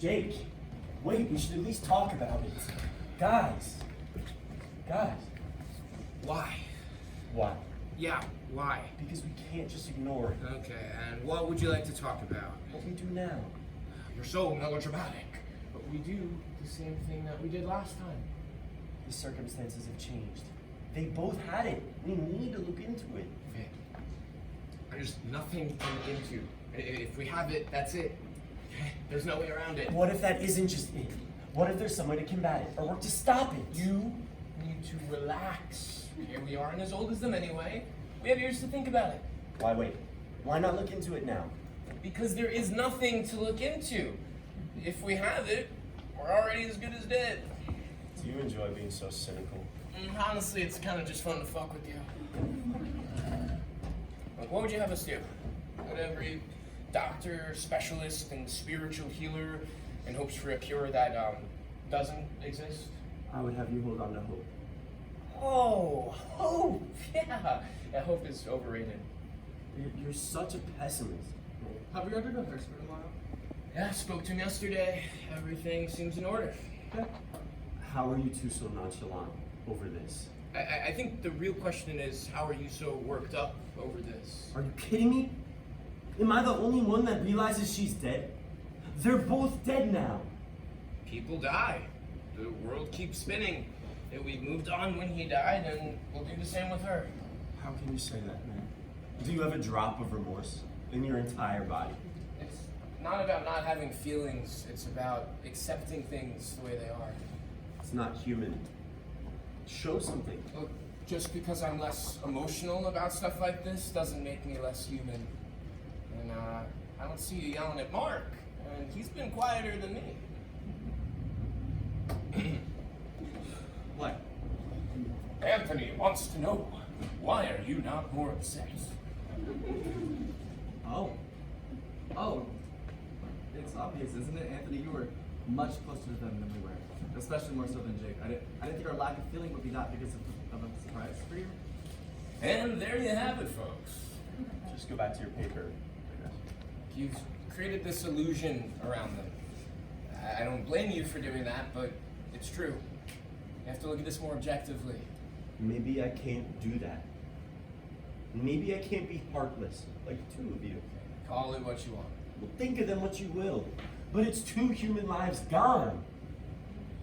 Jake, wait, we should at least talk about it. Guys. Why? Why? Yeah, why? Because we can't just ignore it. Okay, and what would you like to talk about? What we do now. You're so melodramatic. But we do the same thing that we did last time. The circumstances have changed. They both had it. We need to look into it. Vic, there's nothing to look into. If we have it, that's it. There's no way around it. What if that isn't just it? What if there's some way to combat it or work to stop it? You need to relax. Here we aren't as old as them anyway. We have years to think about it. Why wait? Why not look into it now? Because there is nothing to look into. If we have it, we're already as good as dead. Do you enjoy being so cynical? Honestly, it's kind of just fun to fuck with you. Like, what would you have us do? Would every doctor, specialist, and spiritual healer in hopes for a cure that doesn't exist? I would have you hold on to hope. Oh, hope! Yeah, hope is overrated. You're such a pessimist. Have we undergone Hearse for tomorrow? Yeah, I spoke to him yesterday. Everything seems in order. Yeah. How are you two so nonchalant over this? I think the real question is, how are you so worked up over this? Are you kidding me? Am I the only one that realizes she's dead? They're both dead now. People die. The world keeps spinning. We moved on when he died, and we'll do the same with her. How can you say that, man? Do you have a drop of remorse in your entire body? It's not about not having feelings. It's about accepting things the way they are. It's not human. Show something. Look, just because I'm less emotional about stuff like this doesn't make me less human. And I don't see you yelling at Mark, and he's been quieter than me. What? Anthony wants to know, why are you not more upset? Oh. It's obvious, isn't it, Anthony? You were much closer to them than we were. Especially more so than Jake. I didn't think our lack of feeling would be that because of a surprise for you. And there you have it, folks. Just go back to your paper. You've created this illusion around them. I don't blame you for doing that, but it's true. You have to look at this more objectively. Maybe I can't do that. Maybe I can't be heartless, like the two of you. Call it what you want. Well, think of them what you will. But it's 2 human lives gone.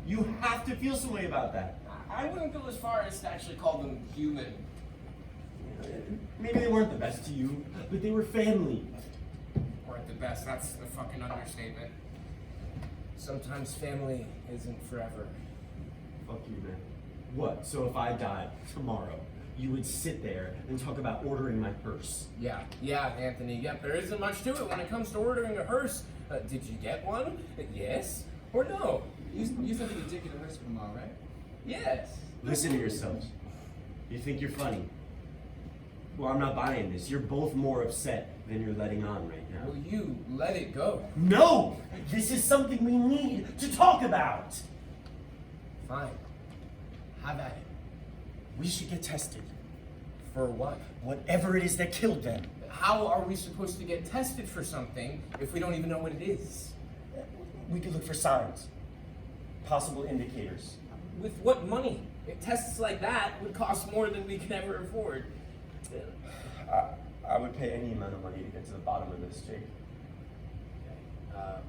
You have to feel some way about that. I wouldn't go as far as to actually call them human. Maybe they weren't the best to you, but they were family. Or at the best, that's a fucking understatement. Sometimes family isn't forever. Fuck you, man. What? So if I died tomorrow, you would sit there and talk about ordering my hearse? Yeah, Anthony, yep, there isn't much to it when it comes to ordering a hearse. Did you get one? Yes or no? You said that you did get a Hearse for tomorrow, right? Yes. Listen to yourselves. You think you're funny? Well, I'm not buying this. You're both more upset than you're letting on right now. Will you let it go? No! This is something we need to talk about! Fine. Have at it. We should get tested. For what? Whatever it is that killed them. How are we supposed to get tested for something if we don't even know what it is? We could look for signs. Possible indicators. With what money? Tests like that would cost more than we can ever afford. I would pay any amount of money to get to the bottom of this, Jake.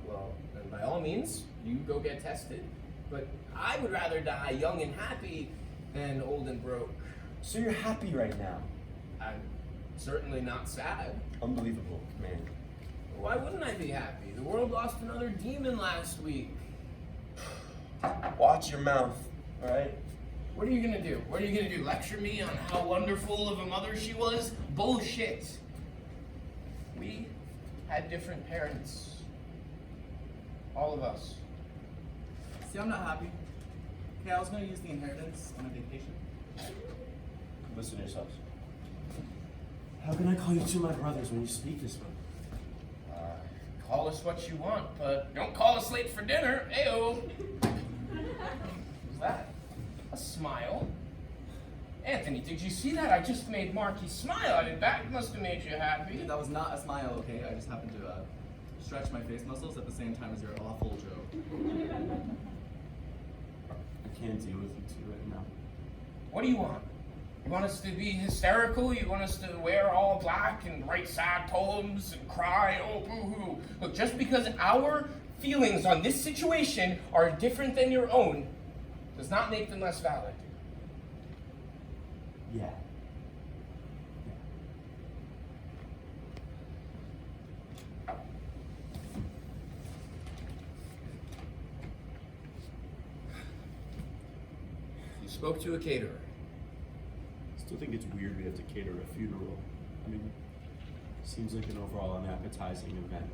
Well, then by all means, you go get tested. But I would rather die young and happy than old and broke. So you're happy right now? I'm certainly not sad. Unbelievable, man. Why wouldn't I be happy? The world lost another demon last week. Watch your mouth, alright? What are you gonna do? What are you gonna do? Lecture me on how wonderful of a mother she was? Bullshit. We had different parents. All of us. See, I'm not happy. Okay, I was gonna use the inheritance on a vacation. Listen to yourselves. How can I call you two my brothers when you speak this way? Call us what you want, but don't call us late for dinner. Ayo. Who's that? A smile? Anthony, did you see that? I just made Marky smile. I mean, that must have made you happy. That was not a smile, okay? I just happened to stretch my face muscles at the same time as your awful joke. I can't deal with you two right now. What do you want? You want us to be hysterical? You want us to wear all black and write sad poems and cry? Oh, boo-hoo. Look, just because our feelings on this situation are different than your own does not make them less valid. Yeah. You spoke to a caterer. Still think it's weird we have to cater a funeral. I mean, seems like an overall unappetizing event.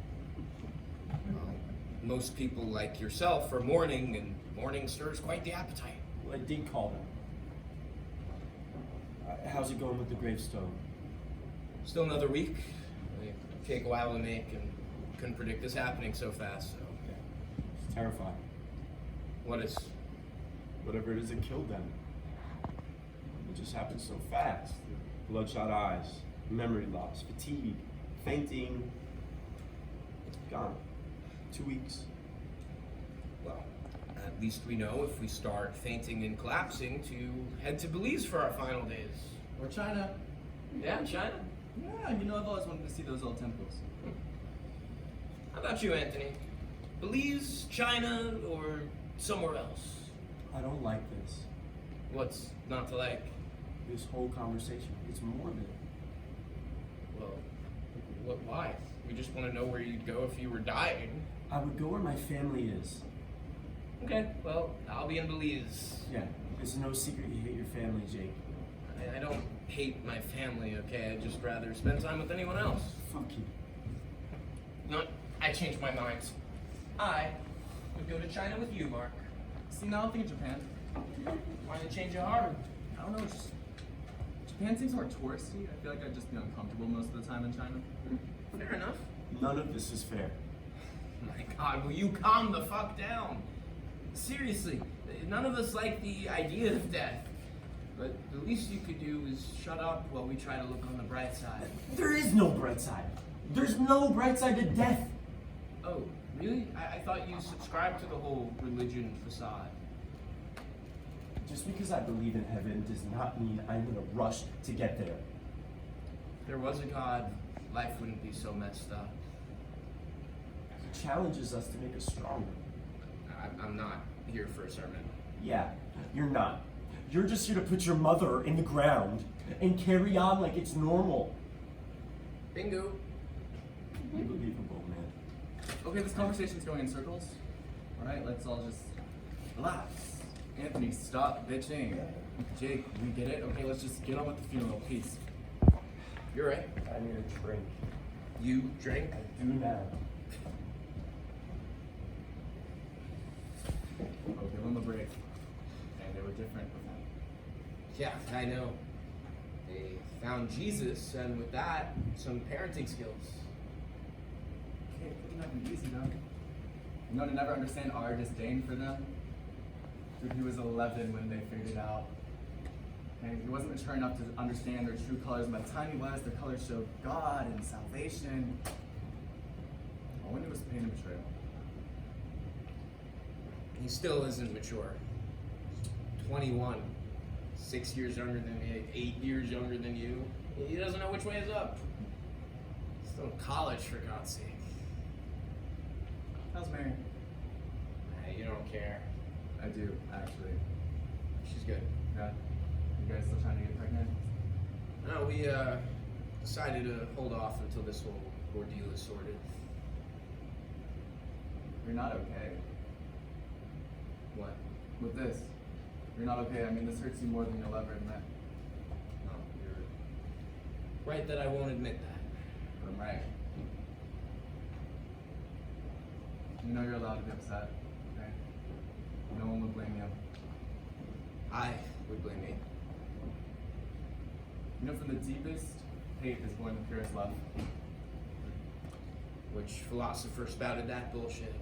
Well, most people like yourself are mourning, and mourning stirs quite the appetite. Well, I did call them. How's it going with the gravestone? Still another week. They take a while to make, and couldn't predict this happening so fast, so. It's terrifying. What is? Whatever it is that killed them. It just happened so fast. Bloodshot eyes, memory loss, fatigue, fainting. Gone. 2 weeks. Well, at least we know if we start fainting and collapsing to head to Belize for our final days. Or China. Yeah, China. Yeah, you know I've always wanted to see those old temples. How about you, Anthony? Belize, China, or somewhere else? I don't like this. What's not to like? This whole conversation. It's morbid. Well, why? We just want to know where you'd go if you were dying. I would go where my family is. Okay, well, I'll be in Belize. Yeah, it's no secret you hate your family, Jake. I don't hate my family, okay? I'd just rather spend time with anyone else. Fuck you. You know what? I changed my mind. I would go to China with you, Mark. See, now I'm thinking Japan. Why did you change your heart? I don't know, just Japan seems more touristy. I feel like I'd just be uncomfortable most of the time in China. Fair enough. None of this is fair. My God, will you calm the fuck down? Seriously, none of us like the idea of death. But the least you could do is shut up while we try to look on the bright side. There is no bright side. There's no bright side to death. Oh, really? I thought you subscribed to the whole religion facade. Just because I believe in heaven does not mean I'm in a rush to get there. If there was a God, life wouldn't be so messed up. It challenges us to make us stronger. I'm not here for a sermon. Yeah, you're not. You're just here to put your mother in the ground and carry on like it's normal. Bingo. Unbelievable, man. Okay, this conversation's going in circles. Alright, let's all just relax. Anthony, stop bitching. Jake, we get it? Okay, let's just get on with the funeral, please. You're right. I need a drink. You drink? I do now. Oh, give them a break. And they were different with them. Yeah, I know. They found Jesus, and with that, some parenting skills. Okay, it couldn't have been easy though. You know, to never understand our disdain for them. Dude, he was 11 when they figured it out. And he wasn't mature enough to understand their true colors. And by the time he was, their colors showed God and salvation. All we knew was pain and betrayal. He still isn't mature. 21. 6 years younger than me, 8 years younger than you. He doesn't know which way is up. He's still in college, for God's sake. How's Mary? Hey, you don't care. I do, actually. She's good. Yeah. You guys still trying to get pregnant? No, we decided to hold off until this whole ordeal is sorted. You're not okay What? with this. You're not okay. I mean, this hurts you more than you'll ever admit. No, you're right that I won't admit that. But I'm right. You know you're allowed to be upset, okay? No one would blame you. I would blame me. You know, from the deepest hate is born the purest love. Which philosopher spouted that bullshit?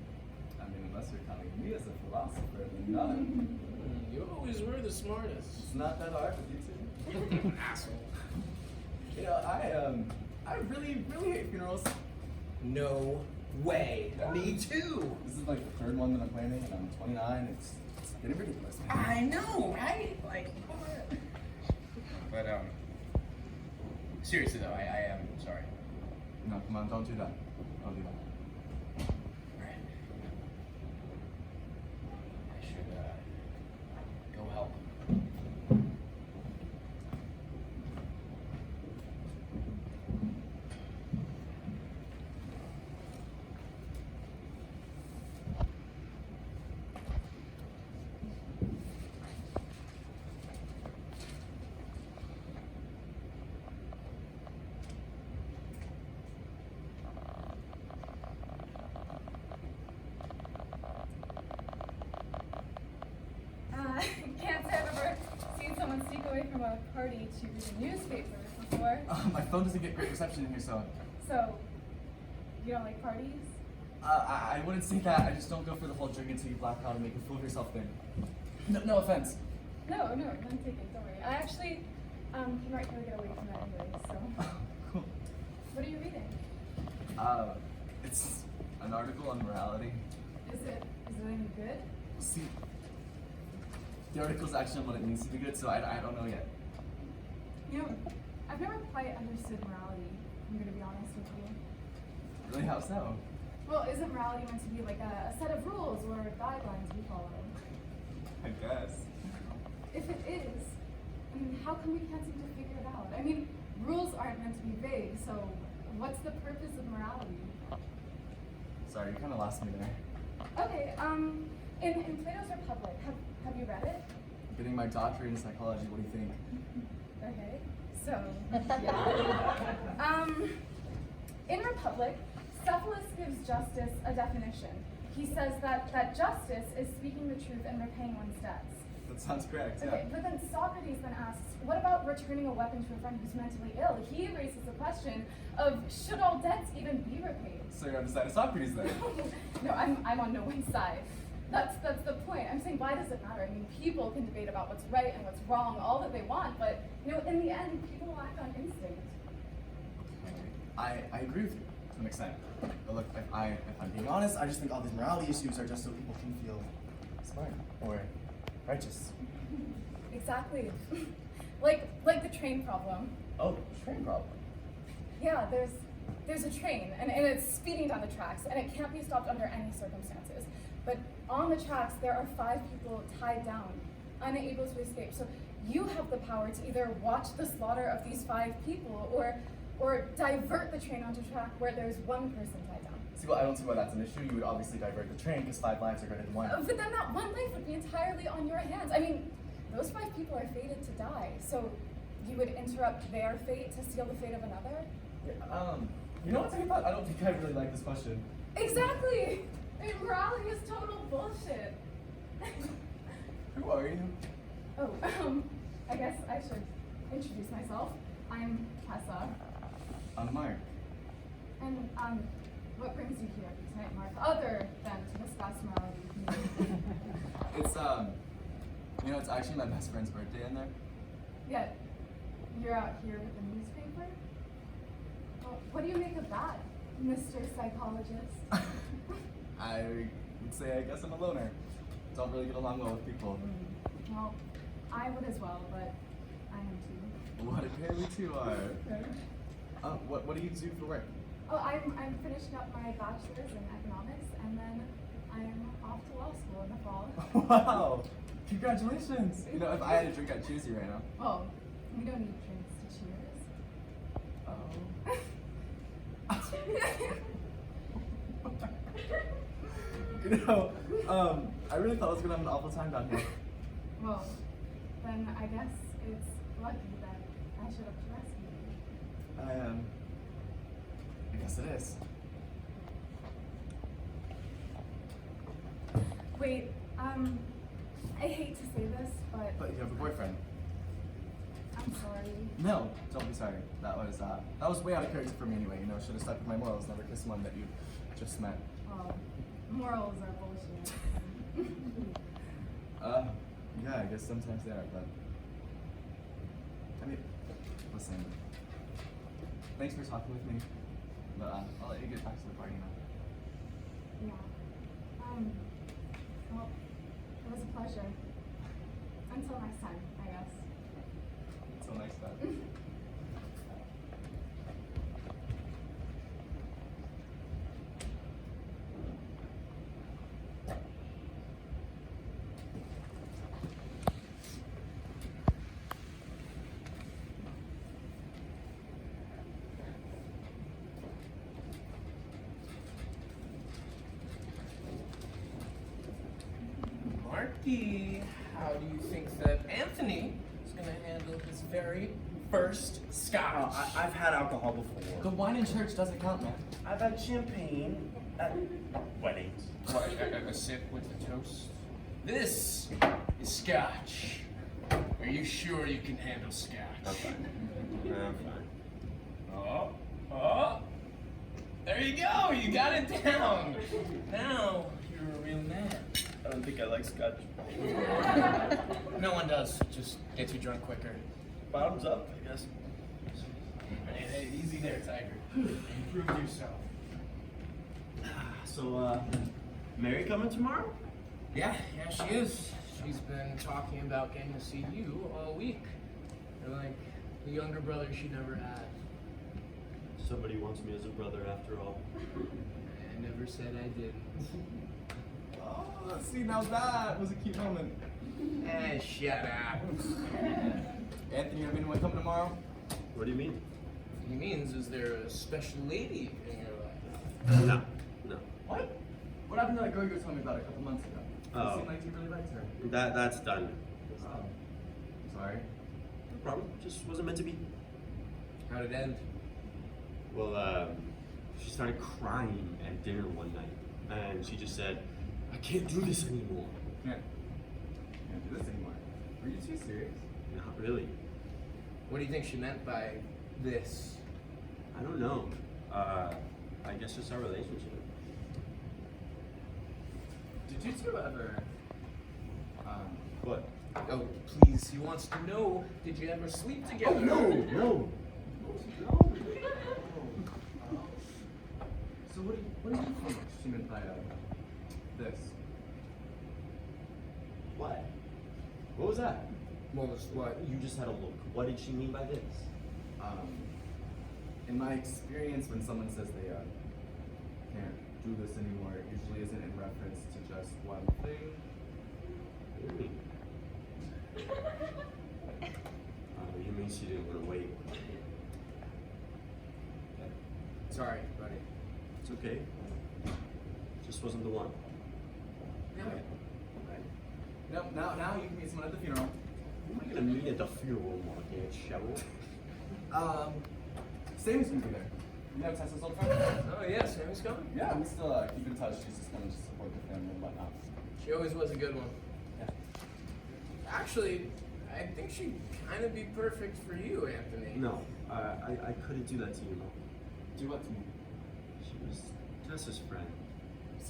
I mean, unless you're counting me as a philosopher, then none. You always were the smartest. It's not that hard with you two. Asshole. You know, I really, really hate funerals. No way. Me too. This is like the third one that I'm planning, and I'm 29. It's getting ridiculous. I know, right? Like, But seriously though, I am sorry. No, come on, don't do that. Don't do that. Alright. I should go help. Can't say I've ever seen someone sneak away from a party to read a newspaper before. My phone doesn't get great reception in here, so. So, you don't like parties? I wouldn't say that. I just don't go for the whole drink until you black out and make a fool of yourself thing. No offense. No, none taken, don't worry. I actually can right here get away from that anyway, so. Cool. What are you reading? It's an article on morality. Is it any good? See, the article's actually on what it means to be good, so I don't know yet. You know, I've never quite understood morality, I'm gonna be honest with you. Really, how so? Well, isn't morality meant to be like a set of rules or guidelines we follow? I guess. If it is, I mean, how come we can't seem to figure it out? I mean, rules aren't meant to be vague, so what's the purpose of morality? Sorry, you kind of lost me there. Okay, in Plato's Republic, have you read it? I'm getting my doctorate in psychology. What do you think? Okay, so, yeah. In Republic, Cephalus gives justice a definition. He says that justice is speaking the truth and repaying one's debts. That sounds correct, yeah. Okay, but then Socrates then asks, what about returning a weapon to a friend who's mentally ill? He raises the question of, should all debts even be repaid? So you're on the side of Socrates then? No, I'm on no one's side. That's the point. I'm saying, why does it matter? I mean, people can debate about what's right and what's wrong all that they want, but you know, in the end, people will act on instinct. I agree with you to an extent. But look, if I'm being honest, I just think all these morality issues are just so people can feel smart or righteous. Exactly. like the train problem. Oh, train problem. Yeah, there's a train, and it's speeding down the tracks, and it can't be stopped under any circumstances. But on the tracks, there are 5 people tied down, unable to escape. So you have the power to either watch the slaughter of these 5 people, or divert the train onto track where there's 1 person tied down. See, well, I don't see why that's an issue. You would obviously divert the train because 5 lives are greater than 1. But then that 1 life would be entirely on your hands. I mean, those 5 people are fated to die. So you would interrupt their fate to seal the fate of another? Yeah, you know what I'm thinking about? I don't think I really like this question. Exactly! I mean, morality is total bullshit. Who are you? Oh, I guess I should introduce myself. I'm Tessa. I'm Mark. And, what brings you here tonight, Mark, other than to discuss morality? It's, you know, it's actually my best friend's birthday in there. Yet, you're out here with a newspaper? Well, what do you make of that, Mr. Psychologist? I would say, I guess I'm a loner. Don't really get along well with people. Well, I would as well, but I am too. What apparently two are. What do you do for work? Oh, I'm finishing up my bachelor's in economics, and then I'm off to law school in the fall. Wow! Congratulations! You know, if I had a drink, I'd choose you right now. Oh, we don't need drinks to cheers. You know, I really thought I was gonna have an awful time down here. Well, then I guess it's lucky that I showed up to rescue you. I guess it is. Wait, I hate to say this, But you have a boyfriend. I'm sorry. No, don't be sorry. That was way out of character for me anyway. You know, should have stuck with my morals. Never kiss someone that you just met. Well, morals are bullshit. Yeah, I guess sometimes they are, but I mean, listen. Thanks for talking with me, but I'll let you get back to the party now. Yeah. Well, it was a pleasure. Until next time, I guess. Until next time. Marky, how do you think that Anthony is going to handle his very first scotch? I've had alcohol before. The wine in church doesn't count, man. I've had champagne at weddings. What, a sip with the toast? This is scotch. Are you sure you can handle scotch? I'm fine. I'm fine. Oh, there you go, you got it down. Now you're a real man. I don't think I like scotch. No one does, just gets you drunk quicker. Bottoms up, I guess. Hey, easy there, Tiger. You proved yourself. So, Mary coming tomorrow? Yeah, she is. She's been talking about getting to see you all week. You're like the younger brother she never had. Somebody wants me as a brother after all. I never said I didn't. Oh, see, now that was a cute moment. Shut up. Anthony, you gonna come tomorrow? What do you mean? He means, is there a special lady in your life? No. What? What happened to that girl you were telling me about a couple months ago? Oh. It seemed like you really liked her. That's done. Sorry. No problem. Just wasn't meant to be. How'd it end? Well, she started crying at dinner one night, and she just said, "I can't do this anymore." Can't do this anymore. Were you too serious? Not really. What do you think she meant by this? I don't know. I guess just our relationship. Did you two ever, What? Oh, please, he wants to know, did you ever sleep together? No. So what do you think she meant by, this? What? What was that? What was what? You just had a look. What did she mean by this? In my experience, when someone says they, can't do this anymore, it usually isn't in reference to just one thing. You mean she didn't want to wait? Sorry, buddy. It's okay. Just wasn't the one. No, now you can meet someone at the funeral. Who am I gonna meet at the funeral, Market Shovel? Sammy's gonna be there. You know Tessa's old friend? Oh yeah, Sammy's coming? Yeah, we still keep in touch. She's just coming to support the family and whatnot. She always was a good one. Yeah. Actually, I think she'd kind of be perfect for you, Anthony. No, I couldn't do that to you, Mom. Do what to me? She was Tessa's friend.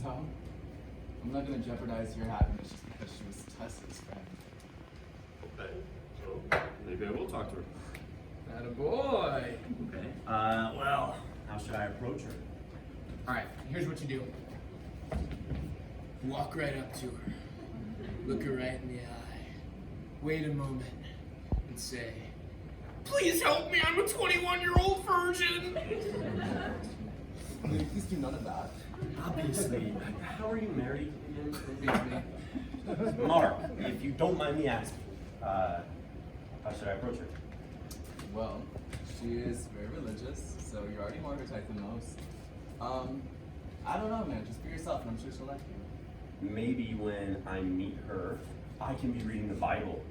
So, I'm not gonna jeopardize your happiness just because she was Tessa's friend. Okay, so maybe I will talk to her. Attaboy. Okay. Well, how should I approach her? Alright, here's what you do. Walk right up to her. Look her right in the eye. Wait a moment. And say, "Please help me, I'm a 21-year-old virgin!" Please do none of that. Obviously. How are you married again? Beats me. Mark, if you don't mind me asking, how should I approach her? Well, she is very religious, so you're already more her type than most. I don't know, man. Just be yourself, and I'm sure she'll like you. Maybe when I meet her, I can be reading the Bible.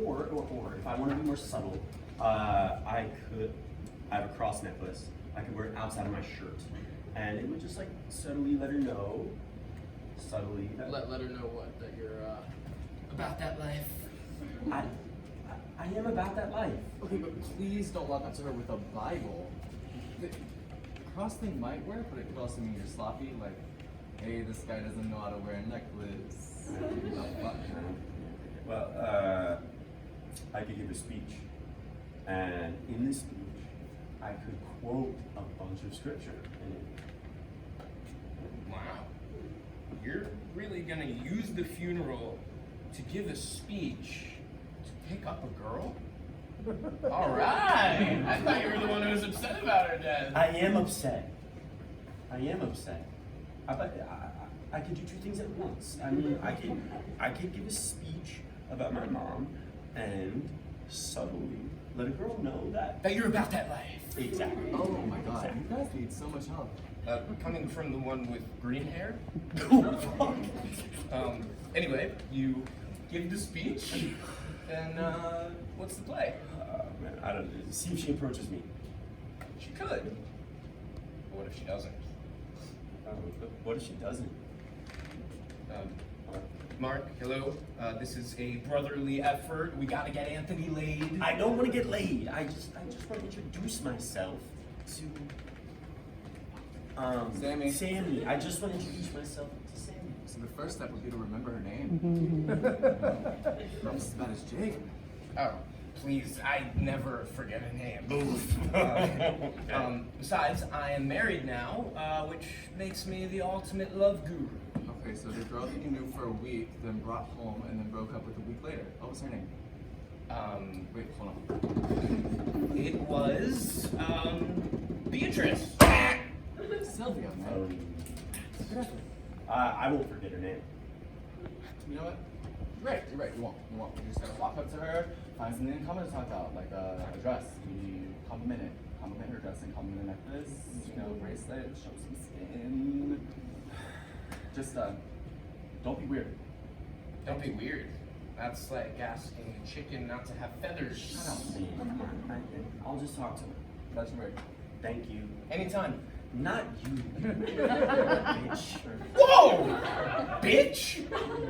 or if I want to be more subtle, I have a cross necklace. I could wear it outside of my shirt, and it would just like subtly let her know. Subtly. Let her know what? That you're about that life. I am about that life. Okay, but please don't walk up to her with a Bible. The cross thing might work, but it could also mean you're sloppy. Like, hey, this guy doesn't know how to wear a necklace. Well, I could give a speech, and in this speech, I could quote a bunch of scripture in it. gonna use the funeral to give a speech to pick up a girl? All right. I thought you were the one who was upset about her death. I am upset. I could do two things at once. I mean, I could give a speech about my mom and subtly let a girl know that. That you're about that life. Exactly. Oh my god, you guys need so much help. Coming from the one with green hair. Oh, Anyway, you give the speech, and what's the play? man, I don't know. See if she approaches me. She could. But what if she doesn't? What if she doesn't? Mark, hello. This is a brotherly effort. We gotta get Anthony laid. I don't want to get laid. I just want to introduce myself to Sammy. I just want to introduce myself to Sammy. So the first step would be to remember her name. I'm just as bad as Jake. Oh, please, I never forget a name. Besides, I am married now, which makes me the ultimate love guru. Okay, so the girl that you knew for a week, then brought home, and then broke up with a week later. What was her name? Wait, hold on. It was, Beatrice. Sylvia, man. I won't forget her name. You know what? You're right, you won't. You just gotta walk up to her, find something in common to talk about, like a dress. You compliment it. Compliment her dress and compliment the necklace, bracelet, show some skin. Just, don't be weird. Don't be weird. That's like asking a chicken not to have feathers. Shut up. I'll just talk to her. That's right. Thank you. Anytime. Not you, bitch. Whoa! Bitch?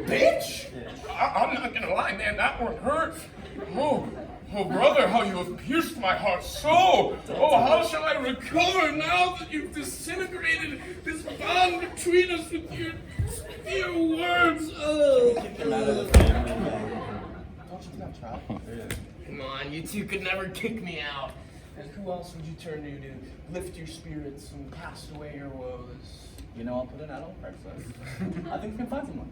Bitch? Yeah. I'm not gonna lie, man, that one hurt. Oh, brother, how you have pierced my heart so! Oh, how shall I recover now that you've disintegrated this bond between us with your words? Oh! Kick him out of the family, man. Don't you think I'm trapped? Yeah. Come on, you two could never kick me out. And who else would you turn to lift your spirits and cast away your woes? You know, I'll put an ad on Craigslist. I think we can find someone.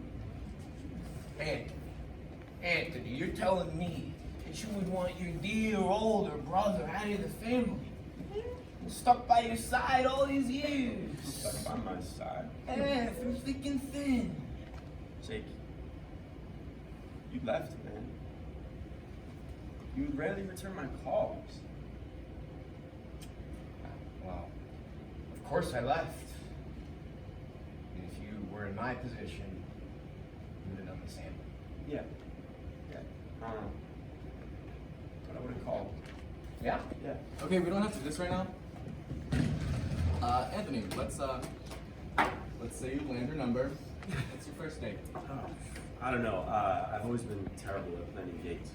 Anthony, you're telling me that you would want your dear older brother out of the family? Stuck by your side all these years. Stuck by my side. Yeah, through thick and thin. Jake, you left, man. You rarely return my calls. Well, of course I left. And if you were in my position, you would have done the same. Yeah. But I would have called. Yeah? Yeah. Okay, we don't have to do this right now. Anthony, let's say you land her number. What's your first date? I don't know. I've always been terrible at planning dates.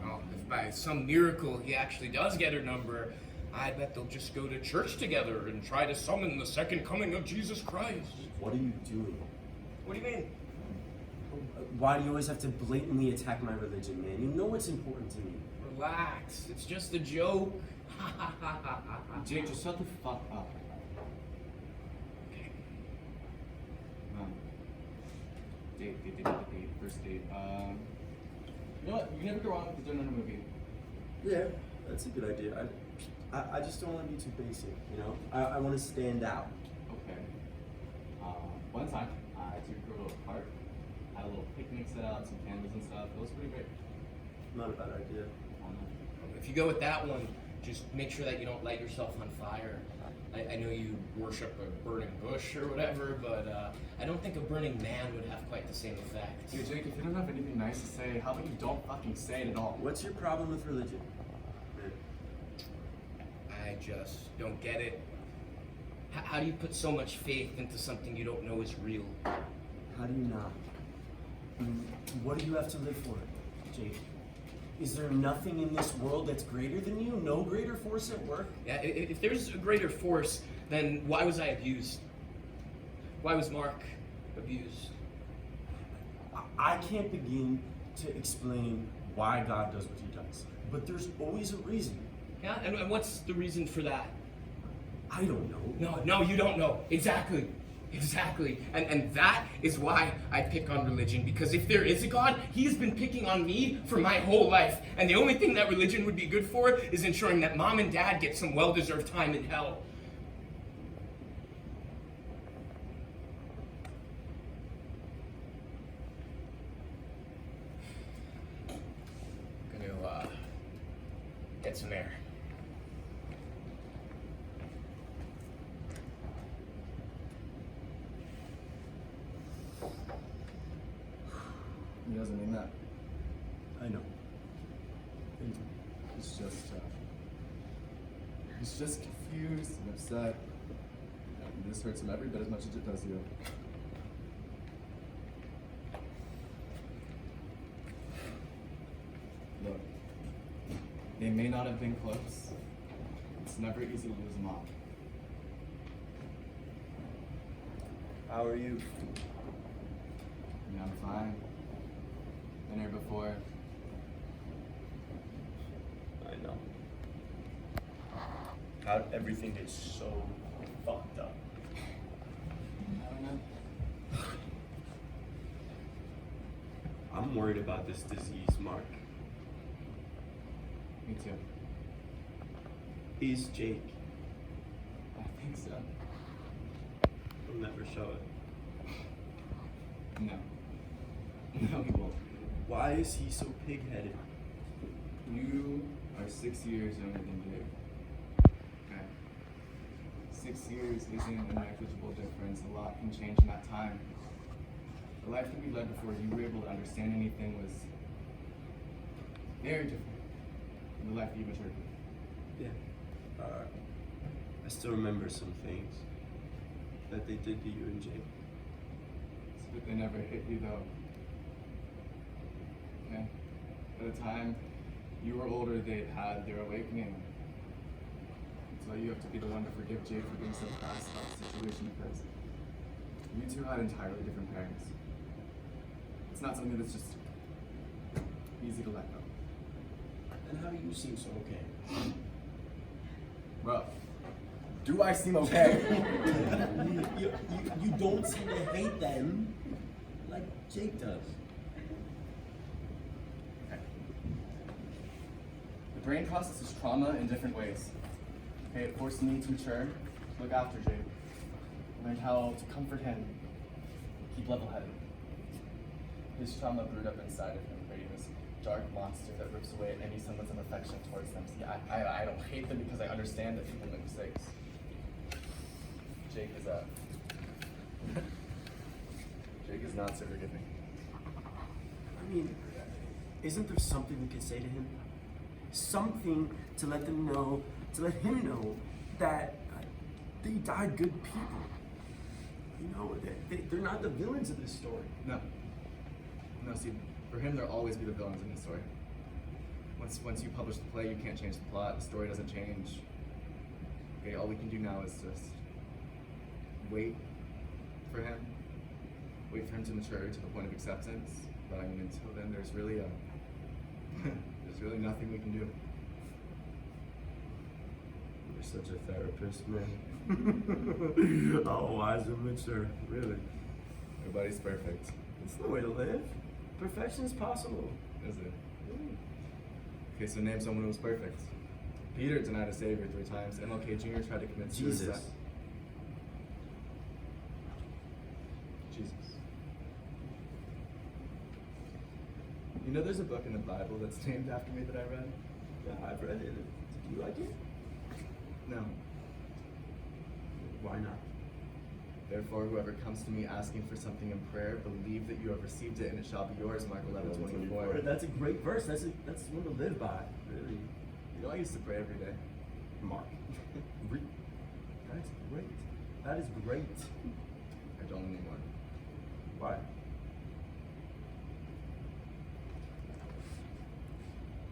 Well, if by some miracle he actually does get her number, I bet they'll just go to church together and try to summon the second coming of Jesus Christ. What are you doing? What do you mean? Why do you always have to blatantly attack my religion, man? You know what's important to me. Relax, it's just a joke. Jake, just shut the fuck up. Okay. Date, first date. You know what? You never go wrong with doing a movie. Yeah, that's a good idea. I just don't want to be too basic, you know? I want to stand out. Okay. One time, I took her to a park, had a little picnic set out, some candles and stuff. It was pretty great. Not a bad idea. If you go with that one, just make sure that you don't light yourself on fire. I know you worship a burning bush or whatever, but I don't think a burning man would have quite the same effect. Dude, Jake, if you don't have anything nice to say, how about you don't fucking say it at all? What's your problem with religion? I just don't get it. How do you put so much faith into something you don't know is real? How do you not? What do you have to live for, Jake? Is there nothing in this world that's greater than you? No greater force at work? Yeah, if there's a greater force, then why was I abused? Why was Mark abused? I can't begin to explain why God does what he does, but there's always a reason. Yeah, and what's the reason for that? I don't know. No, you don't know. Exactly. Exactly. And that is why I pick on religion, because if there is a God, he's been picking on me for my whole life. And the only thing that religion would be good for is ensuring that mom and dad get some well-deserved time in hell. I'm gonna, get some air. He doesn't mean that. I know. He's just confused and upset. And this hurts him every bit as much as it does you. Look, they may not have been close. It's never easy to lose them all. How are you? I mean, I'm fine. Been here before. I know. How'd everything get so fucked up? I don't know. I'm worried about this disease, Mark. Me too. Is Jake? I think so. He'll never show it. No. No, he won't. Why is he so pig-headed? You are 6 years younger than Jake. Okay. 6 years isn't a negligible difference. A lot can change in that time. The life that we led before you were able to understand anything was very different from the life that you matured with. Yeah. I still remember some things that they did to you and Jake. But they never hit you though. Okay? By the time you were older, they'd had their awakening. So you have to be the one to forgive Jake for being so fast about the situation, because you two had entirely different parents. It's not something that's just easy to let go. And how do you seem so okay? Well, do I seem okay? you don't seem to hate them like Jake does. Okay. The brain processes trauma in different ways. Okay, it forced me to mature, to look after Jake, learn how to comfort him, keep level-headed. His trauma brewed up inside of him, creating this dark monster that rips away at any semblance of affection towards them. See, I don't hate them because I understand that people make mistakes. Jake is not so forgiving. I mean, isn't there something we can say to him? Something to let him know that they died good people. You know, they're not the villains of this story. No, see, for him, there'll always be the villains in the story. Once you publish the play, you can't change the plot. The story doesn't change. Okay, all we can do now is just wait for him to mature to the point of acceptance. But I mean, until then, there's really nothing we can do. You're such a therapist, man. Oh, wise and mature, really. Nobody's perfect, It's the way to live. Perfection is possible. is it? Okay, so name someone who was perfect. Peter denied a savior 3 times. MLK Jr. tried to commit suicide. Jesus. You know, there's a book in the Bible that's named after me that I read? Yeah, I've read it. Did you like it? No. Why not? Therefore, whoever comes to me asking for something in prayer, believe that you have received it and it shall be yours. Mark 11:24. That's a great verse. That's one to live by. Really. You know, I used to pray every day. Mark. That's great. That is great. I don't anymore. Why?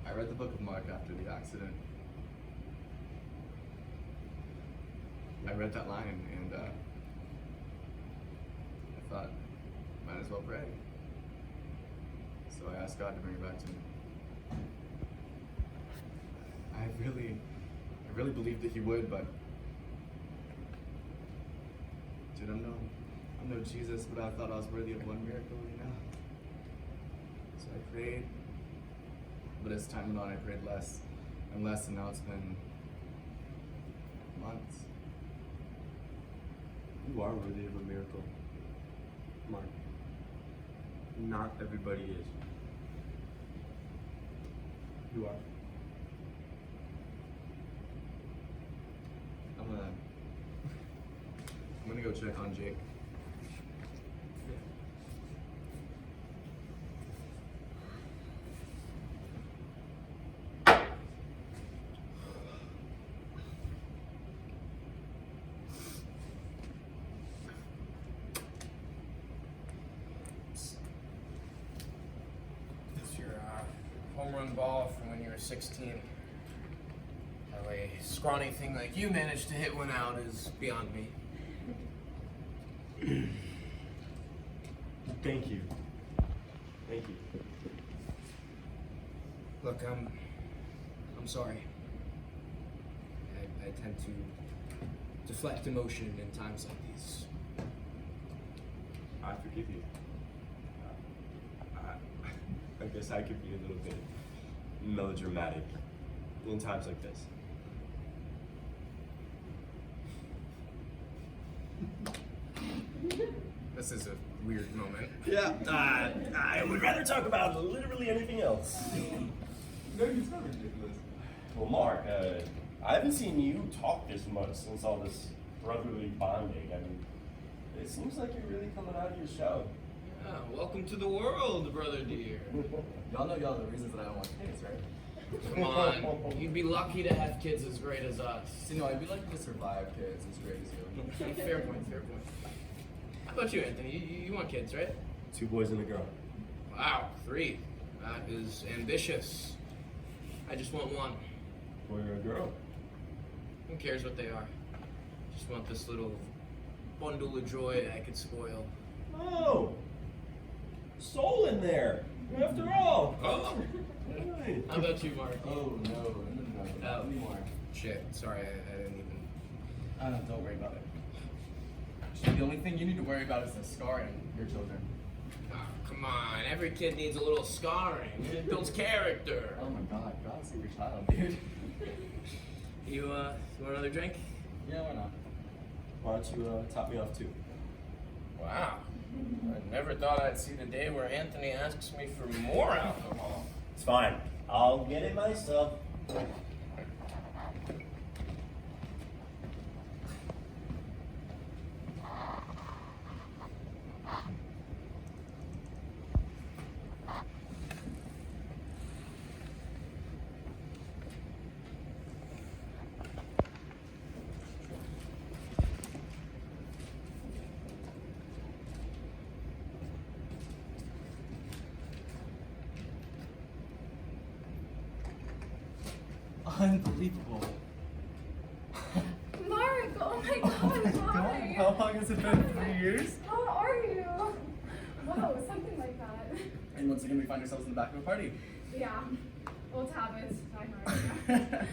I read the book of Mark after the accident. I read that line and I thought, might as well pray. So I asked God to bring it back to me. I really believed that He would, but didn't know. I'm no Jesus, but I thought I was worthy of one miracle, you know? So I prayed. But as time went on, I prayed less and less, and now it's been months. You are worthy of a miracle, Mark. Not everybody is. You are. I'm gonna go check on Jake. It's your home run ball from when you were 16. How a scrawny thing like you managed to hit one out is beyond me. Thank you. Thank you. Look, I'm sorry. I tend to deflect emotion in times like these. I forgive you. I guess I could be a little bit melodramatic in times like this. This is a weird moment. Yeah, I would rather talk about literally anything else. No, you're so ridiculous. Well, Mark, I haven't seen you talk this much since all this brotherly bonding. I mean, it seems like you're really coming out of your shell. Yeah, welcome to the world, brother dear. Y'all know y'all the reasons that I don't want kids, right? Come on, you'd be lucky to have kids as great as us. See, no, I'd be lucky to survive kids as great as you. Fair point, fair point. How about you, Anthony? You want kids, right? 2 boys and a girl. Wow, 3. That is ambitious. I just want 1. Boy or a girl? Who cares what they are? Just want this little bundle of joy I could spoil. Oh! Soul in there, after all. Oh! Hey. How about you, Mark? Oh, no, not anymore. Shit, sorry, I didn't even... Don't worry about it. Actually, the only thing you need to worry about is the scar in your children. Oh, come on, every kid needs a little scarring. It builds character. Oh my god, God save your child, dude. You want another drink? Yeah, why not? Why don't you top me off too? Wow. I never thought I'd see the day where Anthony asks me for more alcohol. It's fine. I'll get it myself. Unbelievable. Mark, oh my God, why? How long has it been? 3 years? How are you? Whoa, something like that. And once again, we find ourselves in the back of a party. Yeah, old habits, die hard.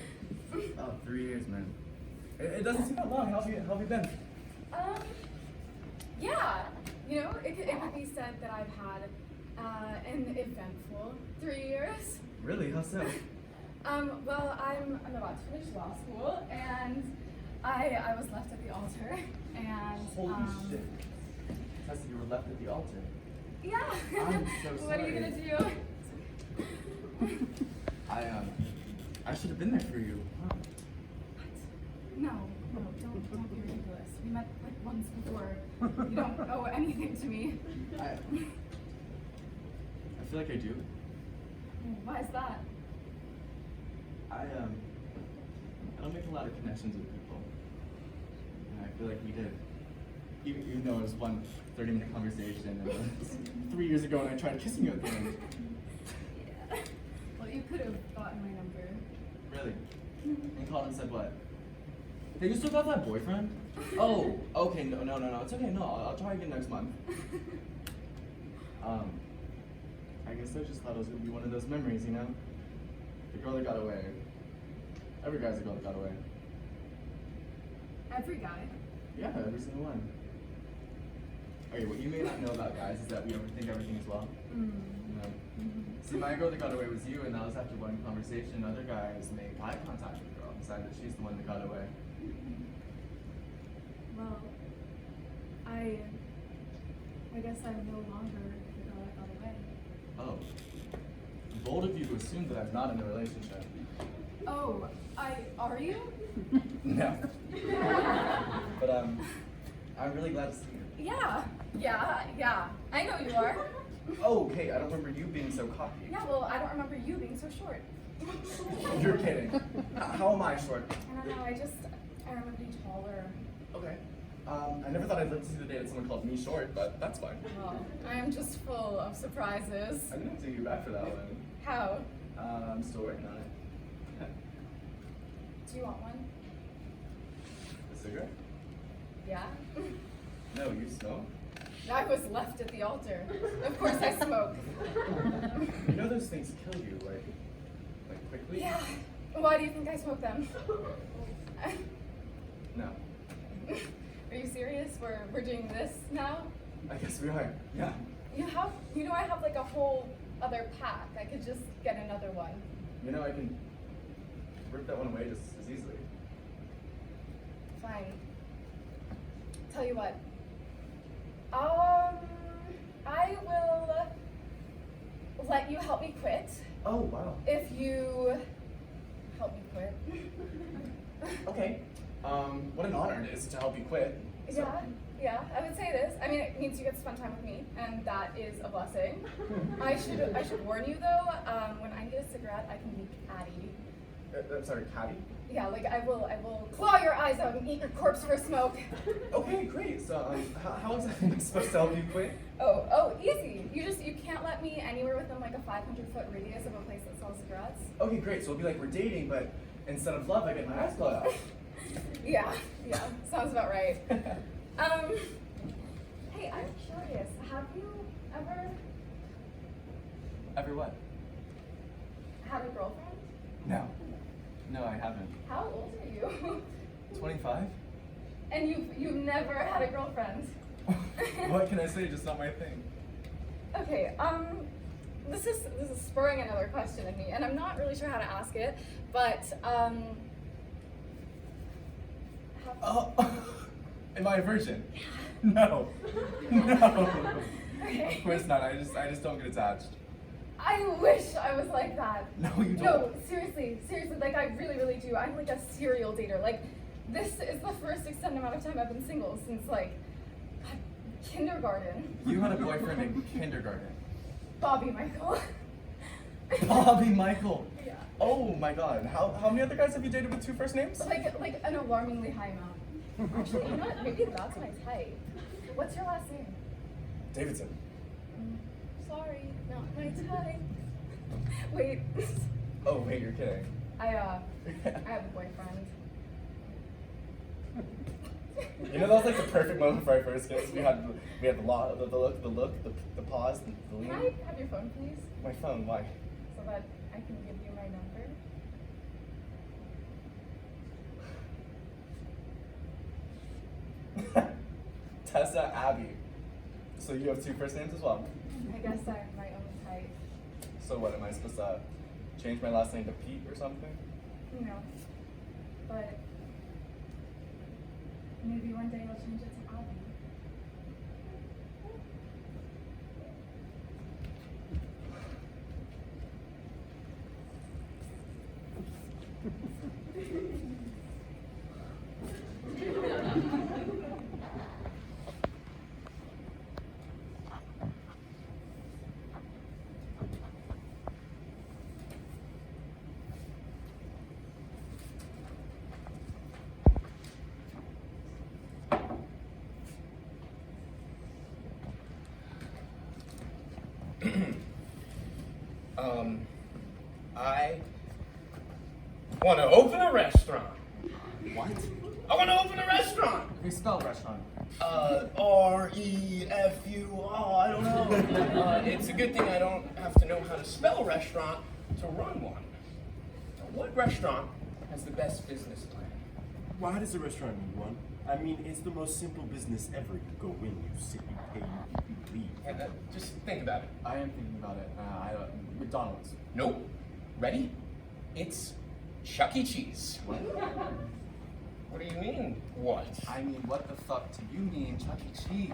Oh, 3 years, man. It doesn't seem that long. How have you been? Yeah, you know, it could be said that I've had an eventful 3 years. Really? How so? Well, I'm about to finish law school, and I was left at the altar, and Holy shit. Tessa, you were left at the altar. yeah. I'm so What are you sorry. gonna do? I should have been there for you. Huh. No, don't be ridiculous. We met like once before. You don't owe anything to me. I feel like I do. Why is that? I don't make a lot of connections with people. And I feel like we did. Even though it was one 30-minute conversation, and it was 3 years ago, and I tried kissing you at the end. Yeah. Well, you could have gotten my number. Really? And called and said what? Hey, you still got that boyfriend? Oh, okay, no, it's okay, no, I'll try again next month. I guess I just thought it was gonna be one of those memories, you know? The girl that got away. Every guy's a girl that got away. Every guy. Yeah, every single one. Okay, what you may not know about guys is that we overthink everything as well. Mm. You know? See, my girl that got away was you, and that was after one conversation. Other guys make eye contact with the girl, decide that she's the one that got away. Well, I guess I'm no longer the girl that got away. Oh. Bold of you to assume that I'm not in a relationship. Oh, are you? No. But I'm really glad to see you. Yeah. I know you are. Oh, okay, I don't remember you being so cocky. Yeah, well, I don't remember you being so short. You're kidding. How am I short? I don't know, I remember being taller. Okay. I never thought I'd live to see the day that someone called me short, but that's fine. Well, I am just full of surprises. I didn't have to take you back for that one. How? I'm still working on it. Do you want one? A cigarette? Yeah? No, you smoke? I was left at the altar. Of course I smoke. You know those things kill you, like quickly? Yeah. Why do you think I smoke them? No. Are you serious? We're doing this now? I guess we are. Yeah. You know I have like a whole other pack. I could just get another one. You know, I can rip that one away just as easily. Fine. Tell you what. I will let you help me quit Oh, wow. if you help me quit. Okay. What an honor it is to help you quit. So- Yeah, I would say this. I mean, it means you get to spend time with me, and that is a blessing. I should warn you though. When I need a cigarette, I can be catty. I'm sorry, Patty? Yeah, like I will claw your eyes out and eat your corpse for a smoke. Okay, great. So, how exactly am I supposed to help you quit? Oh, easy. You can't let me anywhere within like a 500-foot radius of a place that sells cigarettes. Okay, great. So it'll be like we're dating, but instead of love, I get my eyes clawed out. Yeah, sounds about right. Hey, I'm curious. Have you ever Ever what? had a girlfriend? No. No, I haven't. How old are you? 25? And you've never had a girlfriend? What can I say? Just not my thing. Okay, this is spurring another question in me, and I'm not really sure how to ask it, but Oh, am I a virgin? No. No. Okay. Of course not. I just don't get attached. I wish I was like that. No, you don't. No, seriously, like I really do. I'm like a serial dater. Like, this is the first extended amount of time I've been single since like kindergarten. You had a boyfriend in kindergarten. Bobby Michael. Bobby Michael. Yeah. Oh my God. How many other guys have you dated with 2 first names? Like an alarmingly high amount. Actually, you know what? Maybe that's my type. What's your last name? Davidson. Sorry, not my type. Wait. Oh wait, you're kidding. I have a boyfriend. You know, that was like the perfect moment for our first kiss. We had the look, the pause, the lean. Can I have your phone, please? My phone, why? So that I can give you my number? Tessa, Abby. So you have 2 first names as well. I guess I'm my own type. So what, am I supposed to change my last name to Pete or something? No. But maybe one day I'll change it to Abby. I want to open a restaurant. What? I want to open a restaurant. We spell restaurant. R-E-F-U, I don't know. It's a good thing I don't have to know how to spell restaurant to run one. Now, what restaurant has the best business plan? Why does a restaurant need one? I mean, it's the most simple business ever. You go in, you sit, you pay, you eat, you leave. And just think about it. I am thinking about it. McDonald's. Nope. Ready? It's Chuck E. Cheese. What? What do you mean, what? I mean, what the fuck do you mean, Chuck E. Cheese?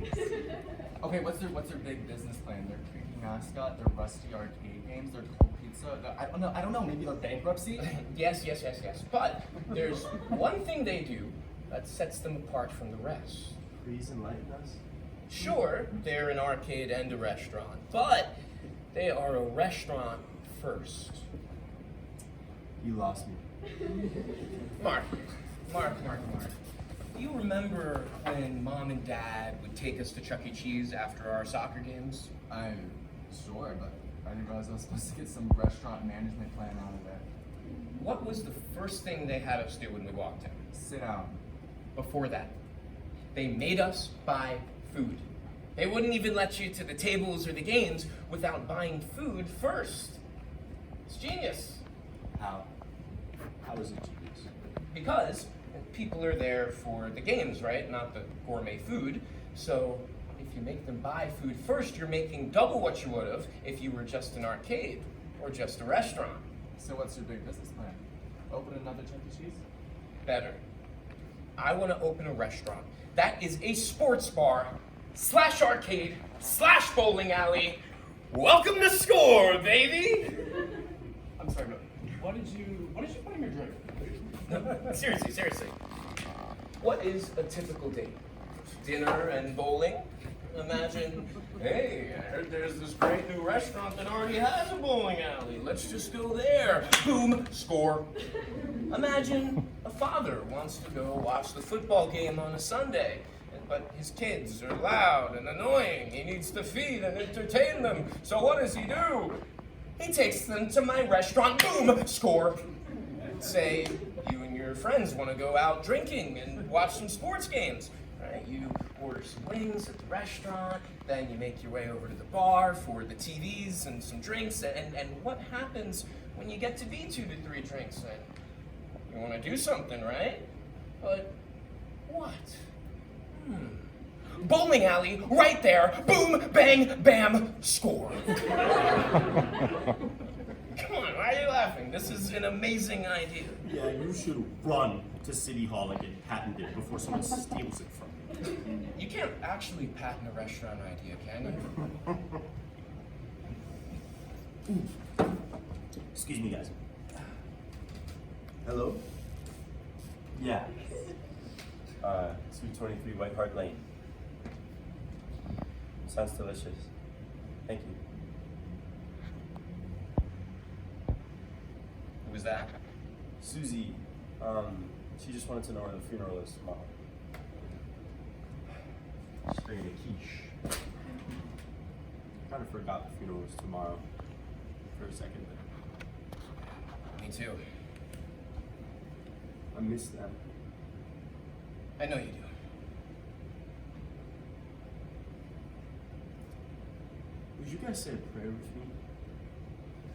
Okay, what's their big business plan? Their creepy mascot, their rusty arcade games, their cold pizza. I don't know. Maybe their bankruptcy. Yes. But there's one thing they do that sets them apart from the rest. Please enlighten us. Sure, they're an arcade and a restaurant, but they are a restaurant first. You lost me. Mark. Do you remember when Mom and Dad would take us to Chuck E. Cheese after our soccer games? I'm sure, but I didn't realize I was supposed to get some restaurant management plan out of it. What was the first thing they had us do when we walked in? Sit down. Before that, they made us buy food. They wouldn't even let you to the tables or the games without buying food first. It's genius. How? How is it genius? Because people are there for the games, right? Not the gourmet food. So if you make them buy food first, you're making double what you would have if you were just an arcade or just a restaurant. So what's your big business plan? Open another Chuck E. Cheese? Better. I want to open a restaurant that is a sports bar / arcade / bowling alley. Welcome to Score, baby! I'm sorry, but what did you put in your drink? Seriously. What is a typical date? Dinner and bowling? Imagine, hey, I heard there's this great new restaurant that already has a bowling alley. Let's just go there. Boom, score. Imagine a father wants to go watch the football game on a Sunday, but his kids are loud and annoying. He needs to feed and entertain them. So what does he do? He takes them to my restaurant. Boom, score. Say you and your friends want to go out drinking and watch some sports games. Right? You order some wings at the restaurant, then you make your way over to the bar for the TVs and some drinks. And what happens when you get to be 2 to 3 drinks in? You want to do something, right? But what? Bowling alley, right there. Boom, bang, bam, score. Come on, why are you laughing? This is an amazing idea. Yeah, you should run to City Hall and get patented before someone steals it from you. You can't actually patent a restaurant idea, can you? Excuse me, guys. Hello? Yeah. 223 White Hart Lane. Sounds delicious. Thank you. Who was that? Susie, she just wanted to know where the funeral is tomorrow. She's bringing a quiche. Kind of forgot the funeral was tomorrow for a second there. Me too. I miss them. I know you do. Would you guys say a prayer with me?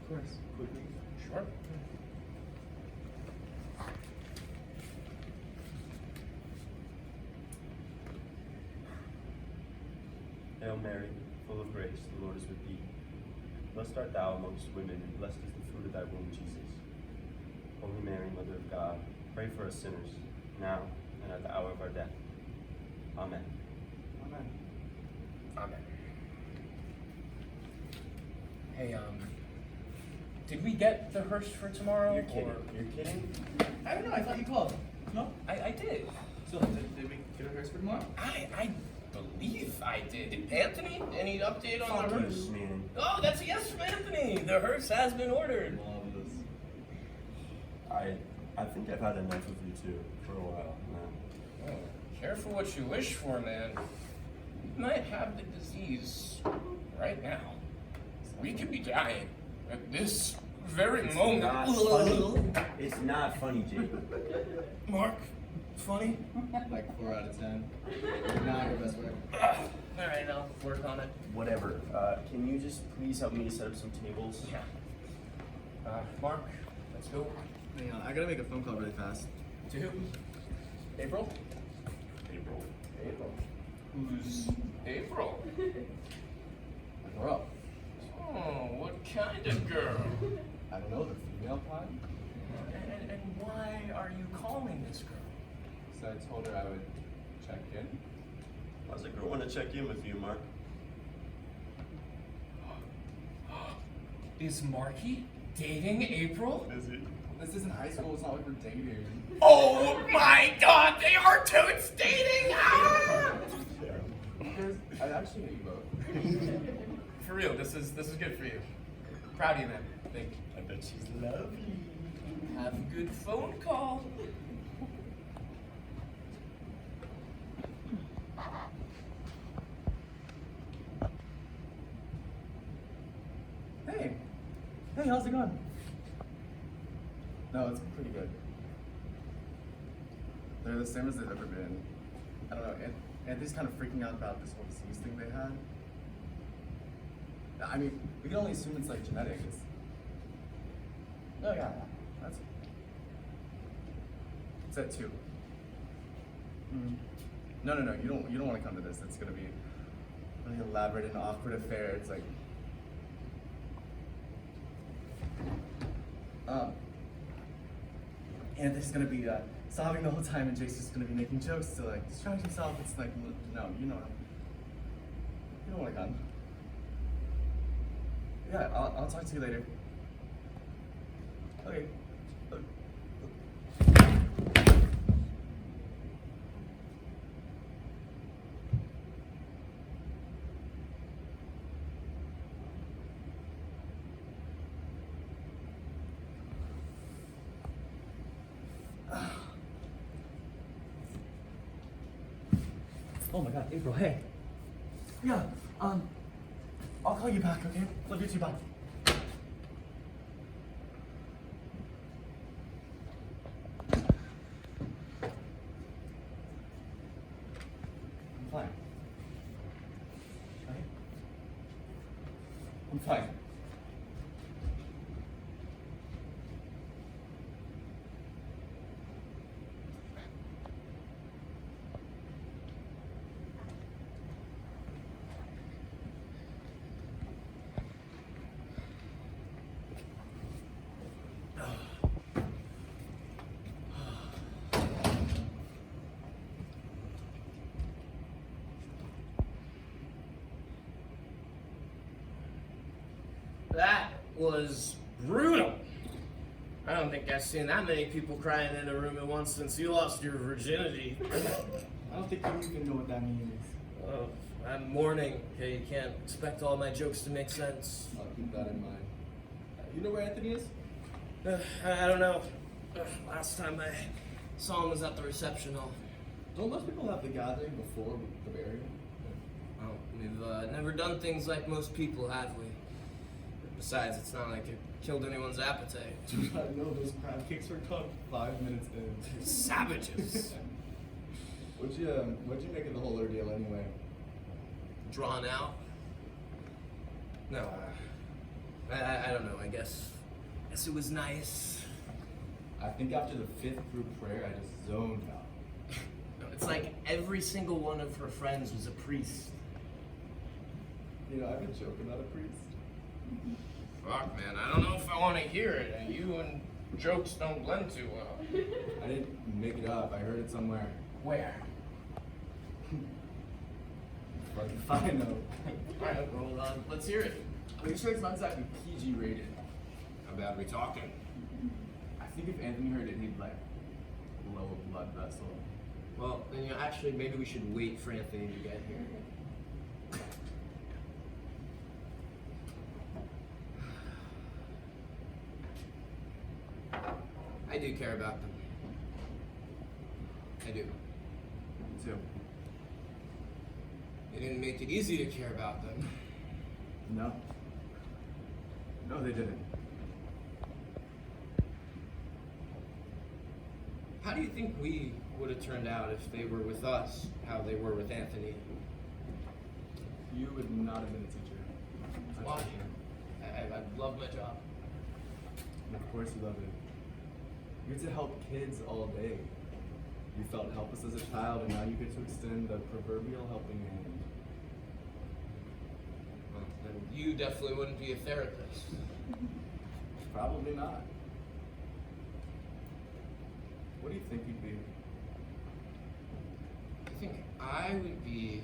Of course. Quickly? Sure. Hail Mary, full of grace, the Lord is with thee. Blessed art thou amongst women, and blessed is the fruit of thy womb, Jesus. Holy Mary, Mother of God, pray for us sinners, now and at the hour of our death. Amen. Amen. Amen. Hey, did we get the hearse for tomorrow? You're kidding. or- You're kidding? I don't know, I thought you called. No? I did. So, did we get a hearse for tomorrow? I believe I did. Anthony, any update on Fuck the you, hearse? man. Oh, that's a yes from Anthony. The hearse has been ordered. Marvelous. I think I've had enough of you two for a while now. Oh, careful what you wish for, man. You might have the disease right now. We could be dying at this very moment. Not funny. It's not funny, Jake. Mark, funny? Like 4 out of 10. Not your best work. All right, I'll work on it. Whatever. Can you just please help me to set up some tables? Yeah. Mark, let's go. Hang on, I gotta make a phone call really fast. To who? April? April. Who's April? A girl. Oh, what kind of girl? I don't know, the female kind? And why are you calling this girl? So I told her I would check in. Why does a girl want to check in with you, Mark? Is Marky dating April? Is he? This isn't high school, it's not like we're dating. Oh my god, they are totes dating! Ah! Because I actually hate you both. For real, this is good for you. Proud of you, man. Thank you. I bet she's lovely. Have a good phone call. Hey! Hey, how's it going? No, it's pretty good. They're the same as they've ever been. I don't know, Anthony's kind of freaking out about this whole disease thing they had. I mean, we can only assume it's like genetics. Oh yeah, that's it. It's at 2. No, you don't want to come to this. It's gonna be a really elaborate and awkward affair. It's like, Anthony's gonna be sobbing the whole time, and Jason's gonna be making jokes to like distract himself. It's like, no, you don't want to come. Yeah, I'll talk to you later. Okay. Oh my god, April, hey. Yeah, I'll call you back, okay? Love you too, bye. I'm fine. Okay? I'm fine. That was brutal. I don't think I've seen that many people crying in a room at once since you lost your virginity. I don't think you even know what that means. Oh, I'm mourning. Okay, you can't expect all my jokes to make sense. I'll keep that in mind. You know where Anthony is? I don't know. Last time I saw him was at the reception hall. Don't most people have the gathering before the burial? Well, we've never done things like most people, have we? Besides, it's not like it killed anyone's appetite. Dude, I know those crab cakes were cooked 5 minutes in. Savages. What'd you make of the whole ordeal anyway? Drawn out? No. I don't know, I guess it was nice. I think after the 5th group prayer, I just zoned out. No, it's like every single one of her friends was a priest. You know, I have a joke about a priest. Fuck, man, I don't know if I want to hear it. You and jokes don't blend too well. I didn't make it up. I heard it somewhere. Where? Fucking fine though. Alright, well, let's hear it. Make sure it's not exactly PG rated. How bad are we talking? I think if Anthony heard it, he'd like blow a blood vessel. Well, then actually, maybe we should wait for Anthony to get here. I do care about them. I do. Me too. They didn't make it easy to care about them. No. No, they didn't. How do you think we would have turned out if they were with us, how they were with Anthony? You would not have been a teacher. That's Why? for sure. I love my job. And of course you love it. You're to help kids all day. You felt helpless as a child, and now you get to extend the proverbial helping hand. Well, then you definitely wouldn't be a therapist. Probably not. What do you think you'd be? I think I would be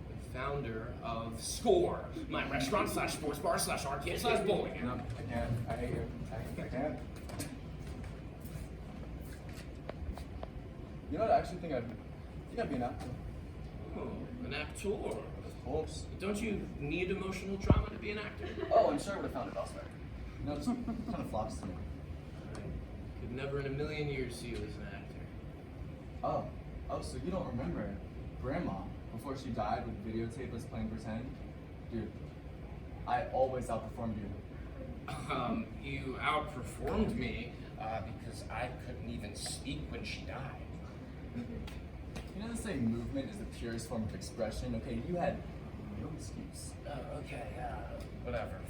the founder of Score, my restaurant slash sports bar slash arcade slash bowling alley. No, I can't. I hate you. I can't. You know what? I actually think I'd be an actor. Oh, an actor. Of course. Don't you need emotional trauma to be an actor? Oh, I'm sure I would have found it elsewhere. You know, it just kind of flops to me. I could never in a million years see you as an actor. Oh, so you don't remember Grandma, before she died, would videotape us playing pretend? Dude, I always outperformed you. You outperformed me because I couldn't even speak when she died. You know, they say movement is the purest form of expression. Okay, you had no excuse. Oh, okay, whatever.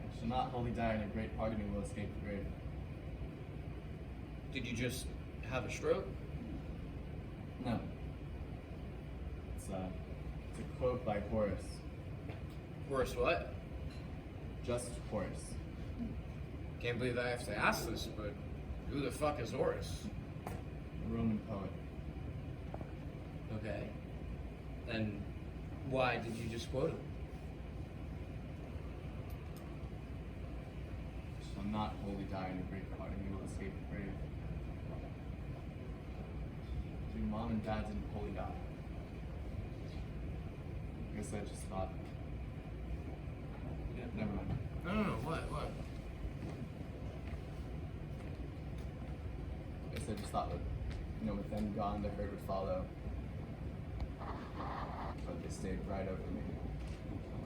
I shall not wholly die in a great pardoning will escape the grave. Did you just have a stroke? No. It's a quote by Horace. Worse what? Just Horace. Can't believe I have to ask this, but who the fuck is Horace? A Roman poet. Okay. And why did you just quote him? Shall not wholly die in a great pardoning will escape the grave. Your mom and dad didn't wholly die. I guess I just thought. Yeah, never mind. No, what? I guess I just thought that, with them gone, the herd would follow. But they stayed right over me,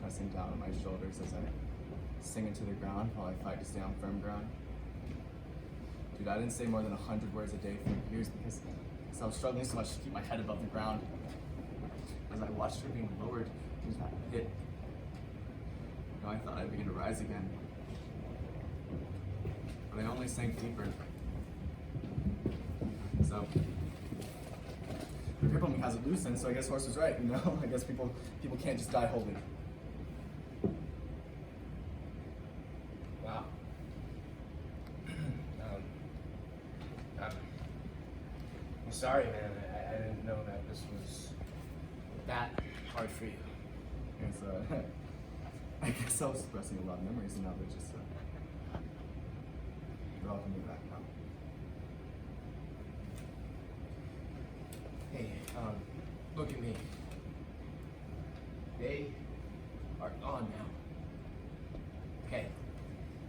pressing down on my shoulders as I sing into the ground while I fight to stay on firm ground. Dude, I didn't say more than 100 words a day for years because I was struggling so much to keep my head above the ground. As I watched her being lowered into that pit, I thought I'd begin to rise again. But I only sank deeper. So, the grip on me hasn't loosened, so I guess Horse was right, I guess people can't just die wholly. Wow. I'm sorry, man. I didn't know that this was that hard for you. It's, I guess I was suppressing a lot of memories, and now they're just, they're all coming back now. Hey, look at me. They are gone now. Okay.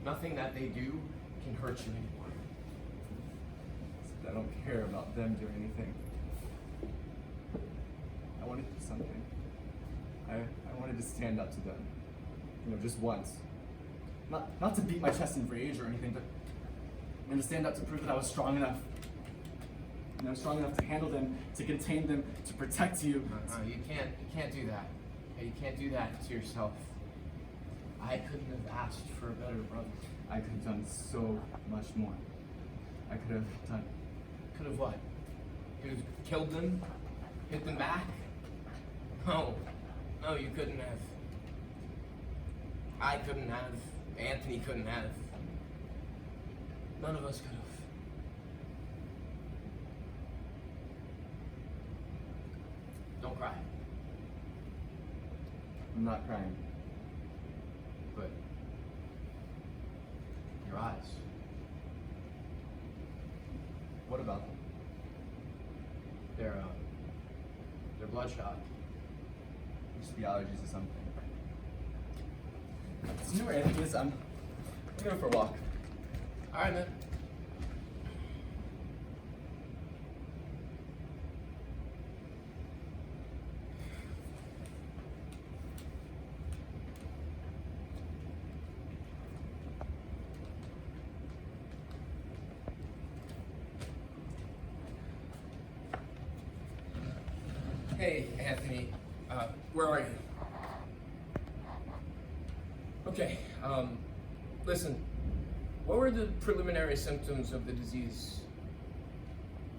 Nothing that they do can hurt you anymore. I don't care about them doing anything. I wanted to do something. I wanted to stand up to them. Just once. Not to beat my chest in rage or anything, but to stand up to prove that I was strong enough. Strong enough to handle them, to contain them, to protect you. You can't do that. You can't do that to yourself. I couldn't have asked for a better brother. I could have done so much more. I could have done. Could have what? Could have killed them? Hit them back? No, you couldn't have. I couldn't have. Anthony couldn't have. None of us could have. Don't cry. I'm not crying. But your eyes. What about them? They're bloodshot. Must be allergies or something. You know where Anthony is? I'm going for a walk. All right, man. Hey, Anthony. Where are you? Okay, listen. What were the preliminary symptoms of the disease?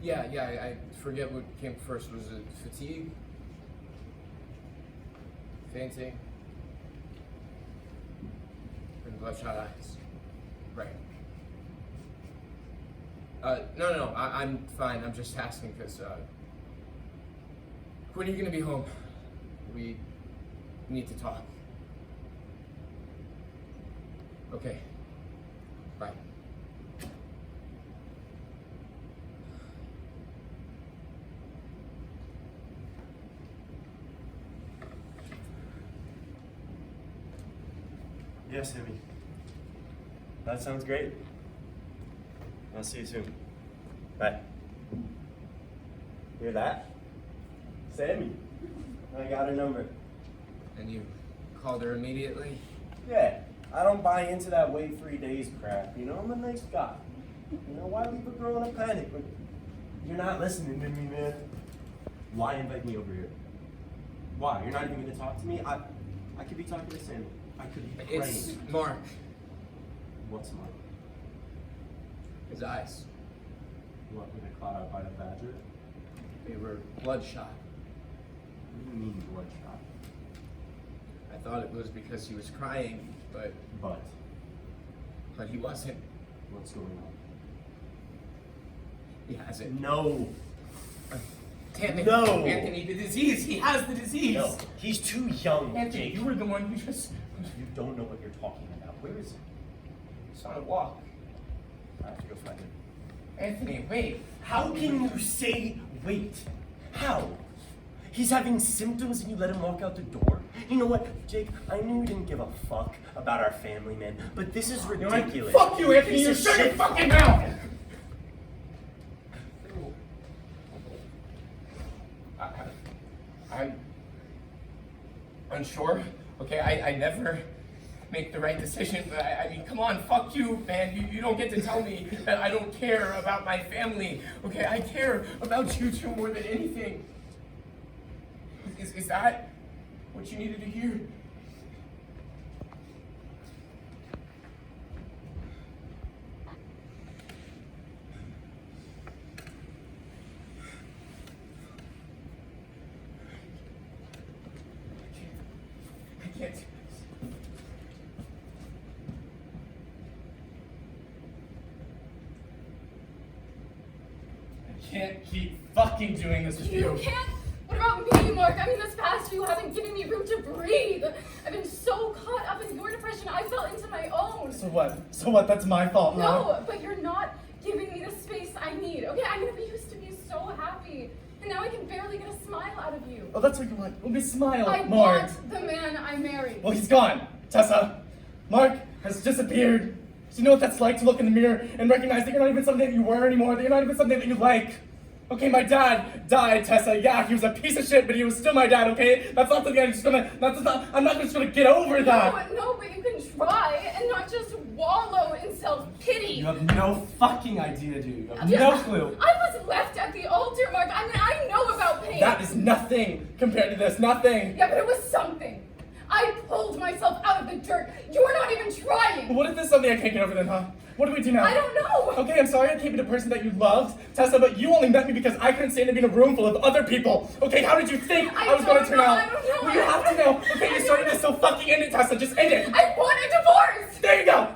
Yeah, I forget what came first. Was it fatigue? Fainting? And bloodshot eyes? Right. No, I'm fine. I'm just asking because, when are you gonna be home? We need to talk. Okay. Bye. Yes, Sammy. That sounds great. I'll see you soon. Bye. Hear that? Sammy. I got her number. And you called her immediately? Yeah. I don't buy into that wait 3 days crap. You know, I'm a nice guy. You know, why leave a girl in a panic? But you're not listening to me, man. Why invite me over here? Why? You're not even gonna talk to me? I could be talking to Sammy. I could be praying. It's Mark. What's Mark? His eyes. What, were they caught out by the badger? They were bloodshot. What do you mean bloodshot? I thought it was because he was crying, but he wasn't. What's going on? He has it. No. Damn it. No. Anthony, the disease. He has the disease. No. He's too young, Anthony, Jake. you were the one who just... You don't know what you're talking about. Where is he? He's on a walk. I have to go find him. Anthony, wait. How can you say wait? How? He's having symptoms and you let him walk out the door? You know what, Jake? I knew you didn't give a fuck about our family, man, but this is ridiculous. Fuck you, Anthony! You shut your fucking mouth! I'm unsure. Okay, I never make the right decision, but I mean, come on, fuck you, man. You don't get to tell me that I don't care about my family. Okay, I care about you two more than anything. Is that what you needed to hear? I can't. I can't keep fucking doing this with you. You can't? What about me, Mark? I mean, this past few haven't given me room to breathe. I've been so caught up in your depression, I fell into my own. So what? So what? That's my fault, huh? No, but you're not giving me the space I need. Okay, I mean, we used to be so happy, and now I can barely get a smile out of you. Oh, that's what you want. Let me smile, I Mark. want the man I married. Well, he's gone, Tessa. Mark has disappeared. Do you know what that's like to look in the mirror and recognize that you're not even something that you were anymore, that you're not even something that you like? Okay, my dad died, Tessa. Yeah, he was a piece of shit, but he was still my dad, okay? That's not something I'm not just gonna get over that. No, but you can try and not just wallow in self-pity. You have no fucking idea, do you? You have no clue. I was left at the altar, Mark. I mean, I know about pain. That is nothing compared to this, nothing. Yeah, but it was something. I pulled myself out of the dirt. You're not even trying. What if this is something I can't get over then, huh? What do we do now? I don't know. Okay, I'm sorry I can't be the person that you loved, Tessa, but you only met me because I couldn't stand to be in a room full of other people. Okay, how did you think I was going to turn out? I don't know. Well, you have to know. Okay, you started this, so fucking end it, Tessa. Just end it. I want a divorce. There you go.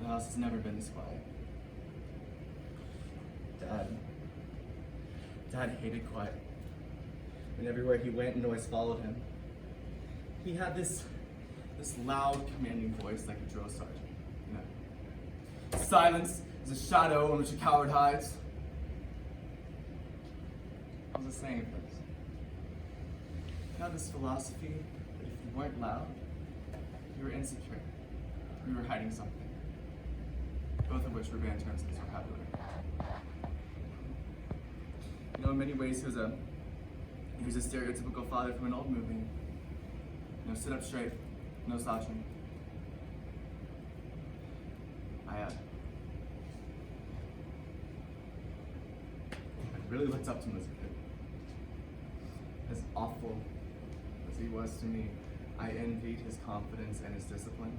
The house has never been this quiet. Dad hated quiet. And everywhere he went, noise followed him. He had this loud, commanding voice like a drill sergeant. You know? Silence is a shadow in which a coward hides. was saying at first. You had this philosophy that if you weren't loud, you were insecure. You were hiding something. Both of which were banned terms in his vocabulary. You know, in many ways, he was a stereotypical father from an old movie. You know, sit up straight, no slouching. I really looked up to him as a kid. As awful as he was to me, I envied his confidence and his discipline.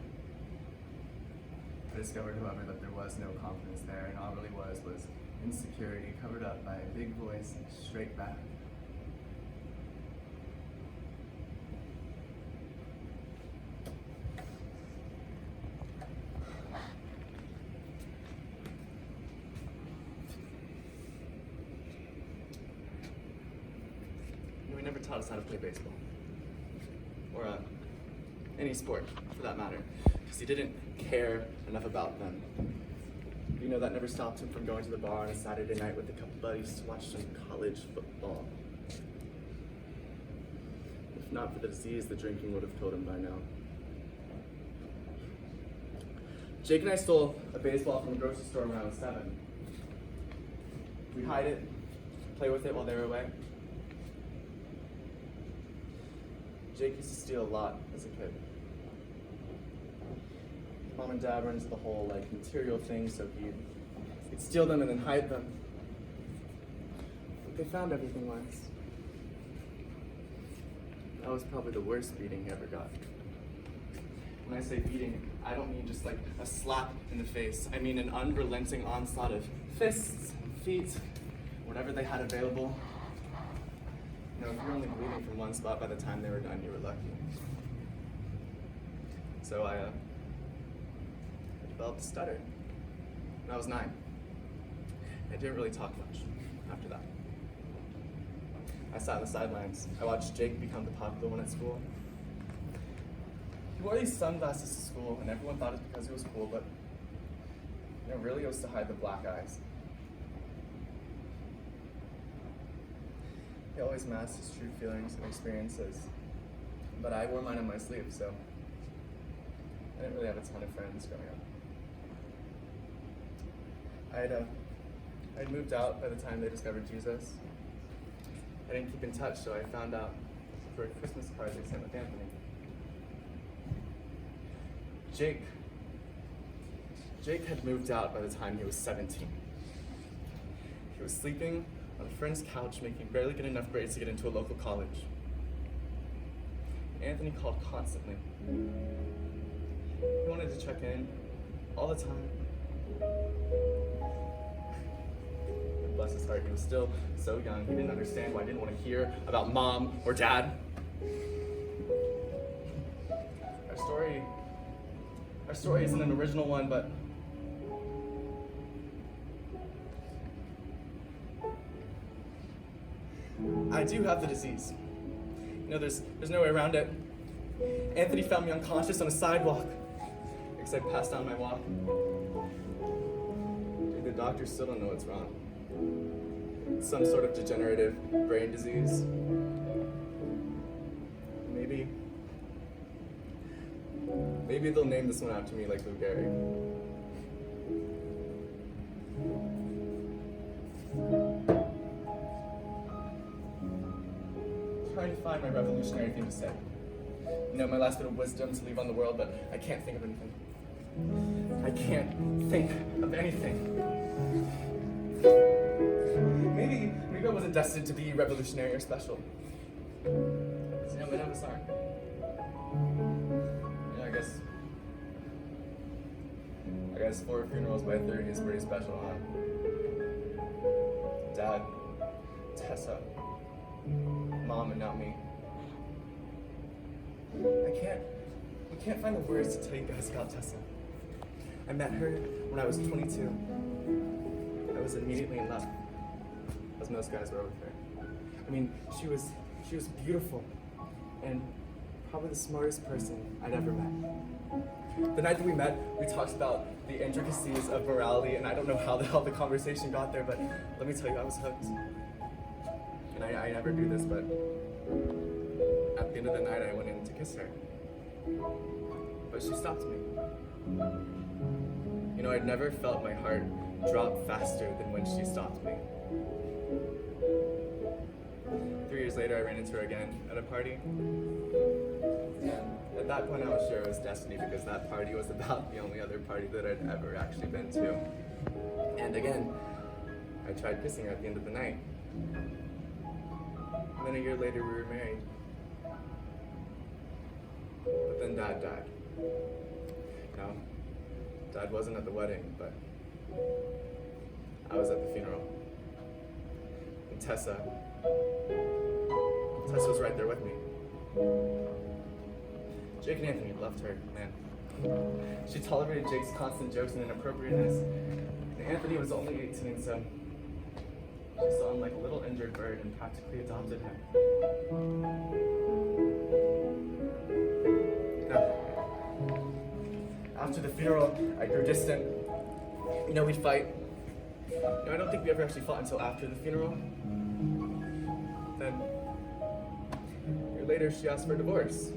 I discovered, however, that there was no confidence there, and all it really was insecurity covered up by a big voice and a straight back. He never taught us how to play baseball. Or any sport, for that matter. Because he didn't care enough about them. You know, that never stopped him from going to the bar on a Saturday night with a couple buddies to watch some college football. If not for the disease, the drinking would have killed him by now. Jake and I stole a baseball from a grocery store when I was 7. We'd hide it, play with it while they were away. Jake used to steal a lot as a kid. Mom and Dad were into the whole material thing, so he'd steal them and then hide them. But they found everything once. That was probably the worst beating he ever got. When I say beating, I don't mean just a slap in the face. I mean an unrelenting onslaught of fists, feet, whatever they had available. You know, if you're only bleeding from one spot by the time they were done, you were lucky. So I developed a stutter when I was 9. I didn't really talk much after that. I sat on the sidelines. I watched Jake become the popular one at school. He wore these sunglasses to school, and everyone thought it was because he was cool, but really it was to hide the black eyes. He always masked his true feelings and experiences, but I wore mine on my sleeve, so I didn't really have a ton of friends growing up. I'd moved out by the time they discovered Jesus. I didn't keep in touch, so I found out for a Christmas card they sent with Anthony. Jake had moved out by the time he was 17. He was sleeping on a friend's couch, making barely good enough grades to get into a local college. Anthony called constantly. He wanted to check in all the time. Bless his heart, he was still so young. He didn't understand why I didn't want to hear about Mom or Dad. Our story isn't an original one, but I do have the disease. You know, there's no way around it. Anthony found me unconscious on a sidewalk, except passed down my walk. The doctors still don't know what's wrong. It's some sort of degenerative brain disease. Maybe they'll name this one after me like Lou Gehrig. Trying to find my revolutionary thing to say. You know, my last bit of wisdom to leave on the world, but I can't think of anything. I can't think of anything. Maybe I wasn't destined to be revolutionary or special. You know, many of us aren't. Yeah, I guess 4 funerals by 30 is pretty special, huh? Dad, Tessa, Mom, and now me. I can't find the words to tell you guys about Tessa. I met her when I was 22. I was immediately in love, as most guys were with her. I mean, she was beautiful, and probably the smartest person I'd ever met. The night that we met, we talked about the intricacies of morality, and I don't know how the hell the conversation got there, but let me tell you, I was hooked. And I never do this, but at the end of the night, I went in to kiss her. But she stopped me. You know, I'd never felt my heart drop faster than when she stopped me. 3 years later, I ran into her again at a party. And at that point, I was sure it was destiny because that party was about the only other party that I'd ever actually been to. And again, I tried kissing her at the end of the night. And then a year later, we were married. But then Dad died. No, Dad wasn't at the wedding, but I was at the funeral. And Tessa was right there with me. Jake and Anthony loved her, man. She tolerated Jake's constant jokes and inappropriateness. And Anthony was only 18, so she saw him like a little injured bird and practically adopted him. Now, after the funeral, I grew distant. You know, we'd fight. You know, I don't think we ever actually fought until after the funeral. Then, a year later, she asked for a divorce.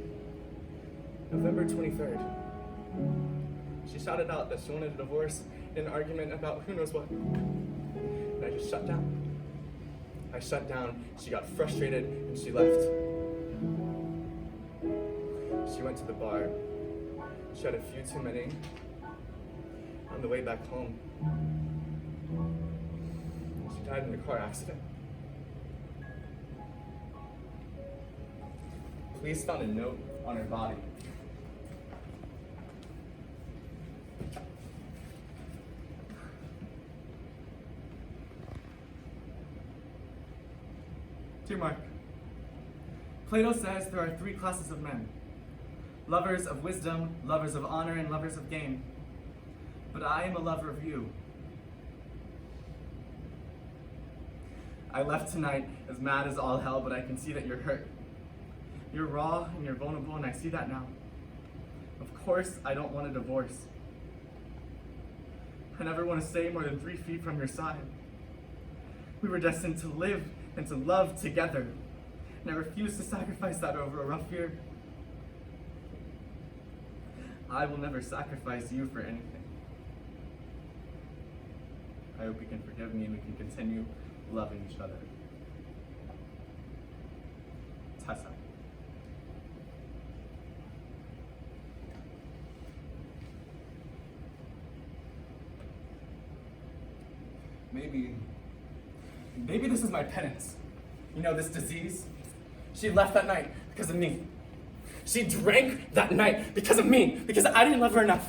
November 23rd. She shouted out that she wanted a divorce in an argument about who knows what. And I just shut down. I shut down, she got frustrated, and she left. She went to the bar. She had a few too many. On the way back home, she died in a car accident. Police found a note on her body. Dear Mark, Plato says there are 3 classes of men: lovers of wisdom, lovers of honor, and lovers of gain. But I am a lover of you. I left tonight as mad as all hell, but I can see that you're hurt. You're raw and you're vulnerable, and I see that now. Of course, I don't want a divorce. I never want to stay more than 3 feet from your side. We were destined to live and to love together, and I refuse to sacrifice that over a rough year. I will never sacrifice you for anything. I hope you can forgive me and we can continue loving each other. Tessa. Maybe this is my penance. You know, this disease. She left that night because of me. She drank that night because of me, because I didn't love her enough.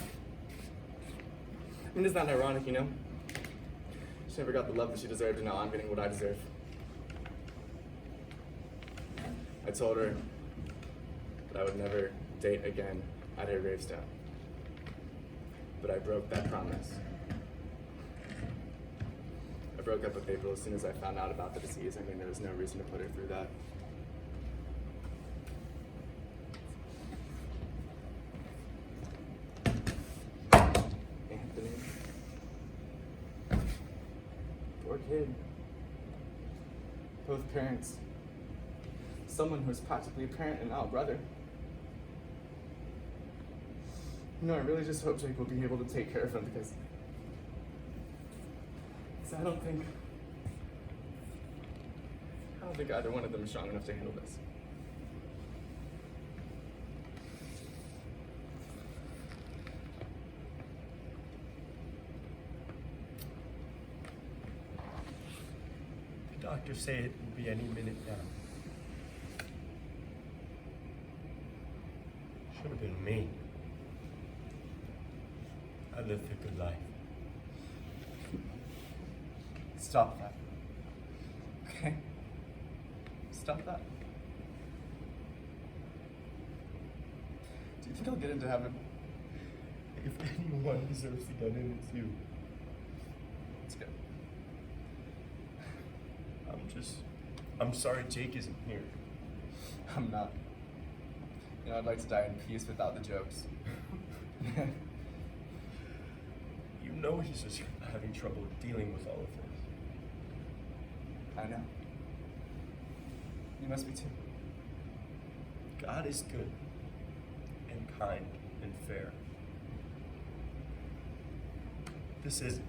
I mean, isn't that ironic, you know? She never got the love that she deserved, and now I'm getting what I deserve. I told her that I would never date again at her gravestone. But I broke that promise. I broke up with April as soon as I found out about the disease. I mean, there was no reason to put her through that. Anthony. Poor kid. Both parents. Someone who's practically a parent and now a brother. You know, I really just hope Jake will be able to take care of him because I don't think either one of them is strong enough to handle this. The doctors say it will be any minute now. Should have been me. I lived a good life. Stop that. Okay? Stop that. Do you think I'll get into heaven? If anyone deserves to get in, it's you. It's good. I'm sorry Jake isn't here. I'm not. You know, I'd like to die in peace without the jokes. You know he's just having trouble dealing with all of this. I know. You must be too. God is good and kind and fair. This isn't.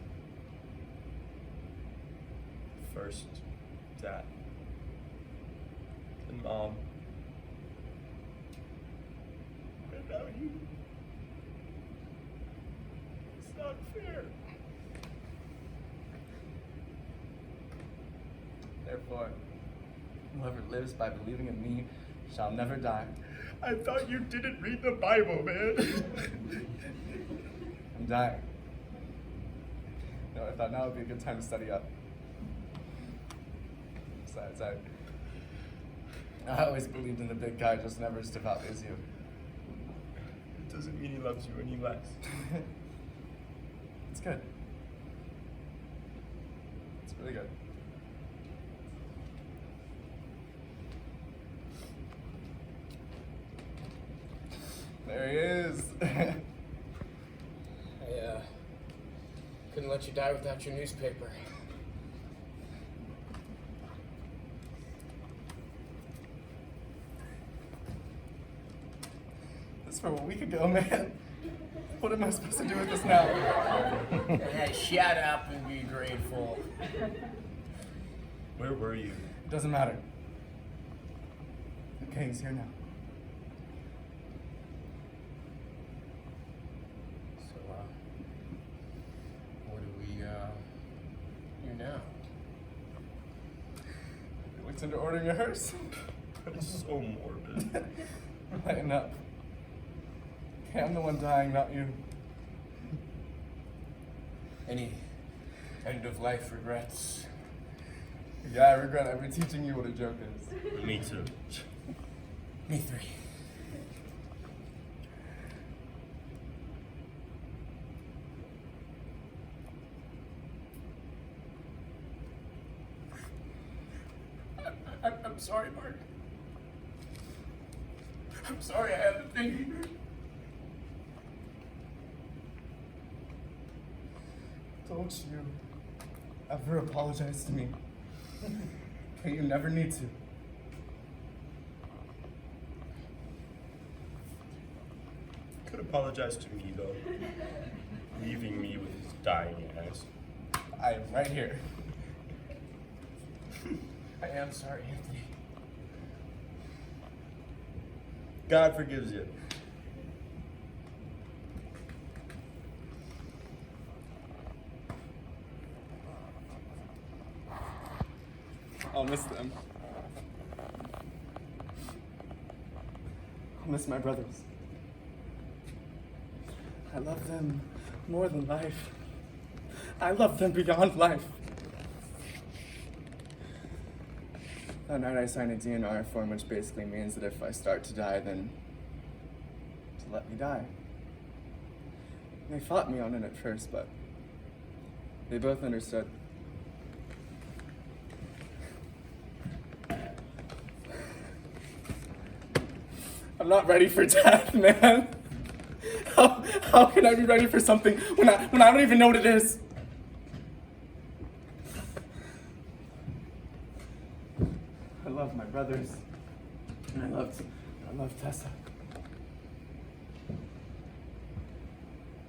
First, Dad. Then Mom. And now you. It's not fair. Therefore, whoever lives by believing in me shall never die. I thought you didn't read the Bible, man. I'm dying. No, I thought now would be a good time to study up. Besides, I always believed in the big guy, just never as devoutly as you. It doesn't mean he loves you any less. It's good. It's really good. There he is. I couldn't let you die without your newspaper. This from a week ago, man. What am I supposed to do with this now? Shut up and be grateful. Where were you? It doesn't matter. Okay, he's here now. So, what do we, do now? You looked into ordering a hearse? That's so morbid. Lighten up. Okay, I'm the one dying, not you. Any end of life regrets? Yeah, I regret ever teaching you what a joke is. Me too. Me three. I'm sorry, Mark. I'm sorry I haven't been here. Don't you ever apologize to me. Okay, you never need to. Could apologize to me though, leaving me with his dying ass. I am right here. I am sorry, Anthony. God forgives you. I'll miss them. I'll miss my brothers. I love them more than life. I love them beyond life. That night I signed a DNR form, which basically means that if I start to die, then to let me die. They fought me on it at first, but they both understood. I'm not ready for death, man. How can I be ready for something when I don't even know what it is? I love my brothers, and I love Tessa.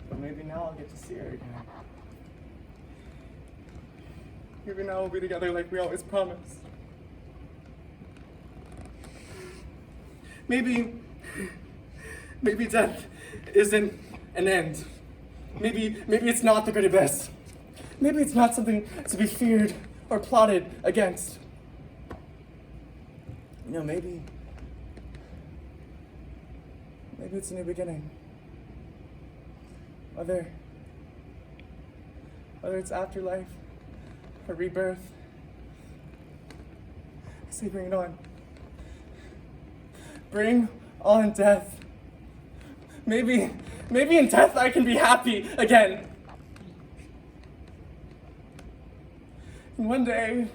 But maybe now I'll get to see her again. Maybe now we'll be together like we always promised. Maybe death isn't an end. Maybe it's not the good or best. Maybe it's not something to be feared or plotted against. You know, maybe it's a new beginning. Whether it's afterlife or rebirth, I say bring it on. Bring on death. Maybe in death I can be happy again. And one day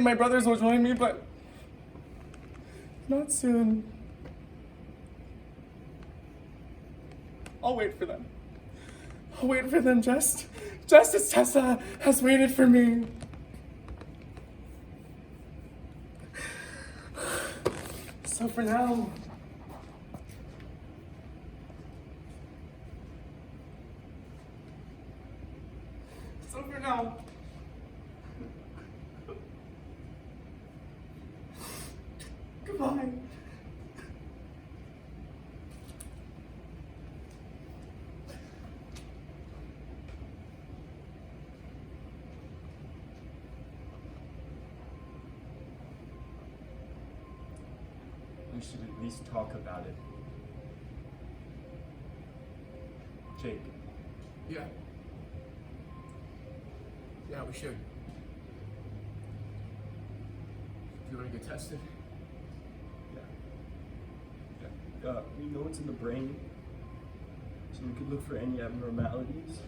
my brothers will join me, but not soon. I'll wait for them. I'll wait for them just as Tessa has waited for me. So for now, goodbye. We should at least talk about it. Jake. Yeah. Yeah, we should. Do you want to get tested? Yeah. We know it's in the brain, so we could look for any abnormalities.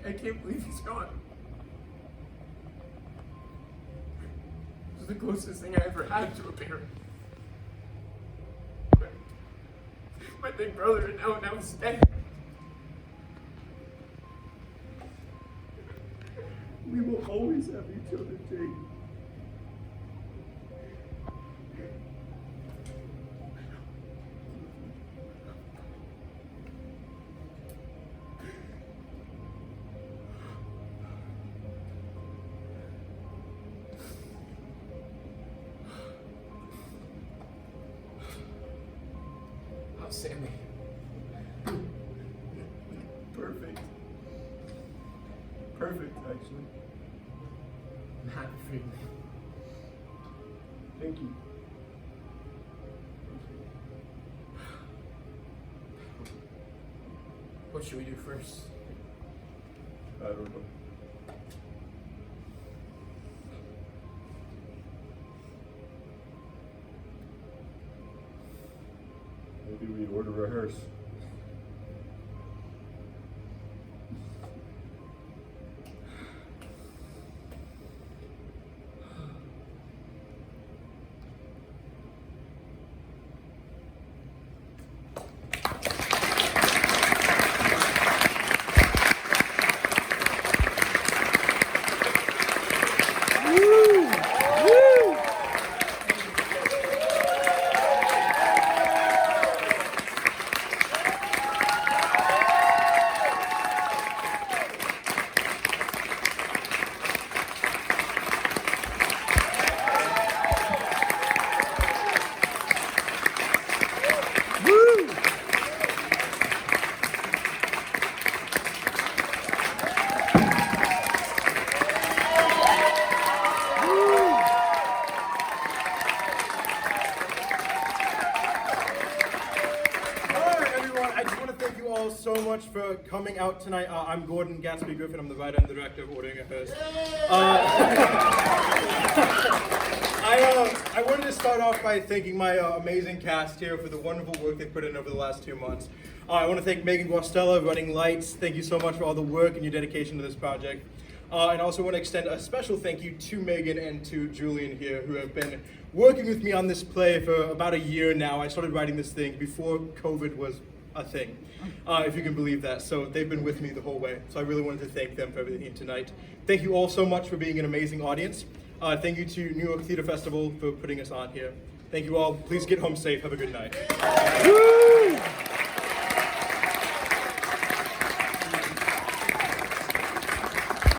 I can't believe he's gone. It was the closest thing I ever had to a parent. My big brother, and now he's dead. We will always have each other, Jake. How's Sammy? Perfect. Perfect, actually. I'm happy for you, man. Thank you. What should we do first? I don't know. Maybe we order a hearse. So much for coming out tonight. I'm Gordon Gatsby Griffin. I'm the writer and director of Ordering a Hearse. I wanted to start off by thanking my amazing cast here for the wonderful work they put in over the last 2 months. I want to thank Megan Guastella, running lights. Thank you so much for all the work and your dedication to this project. And also want to extend a special thank you to Megan and to Julian here, who have been working with me on this play for about a year now. I started writing this thing before COVID was a thing, if you can believe that. So they've been with me the whole way. So I really wanted to thank them for everything tonight. Thank you all so much for being an amazing audience. Thank you to New York Theater Festival for putting us on here. Thank you all. Please get home safe. Have a good night. Woo!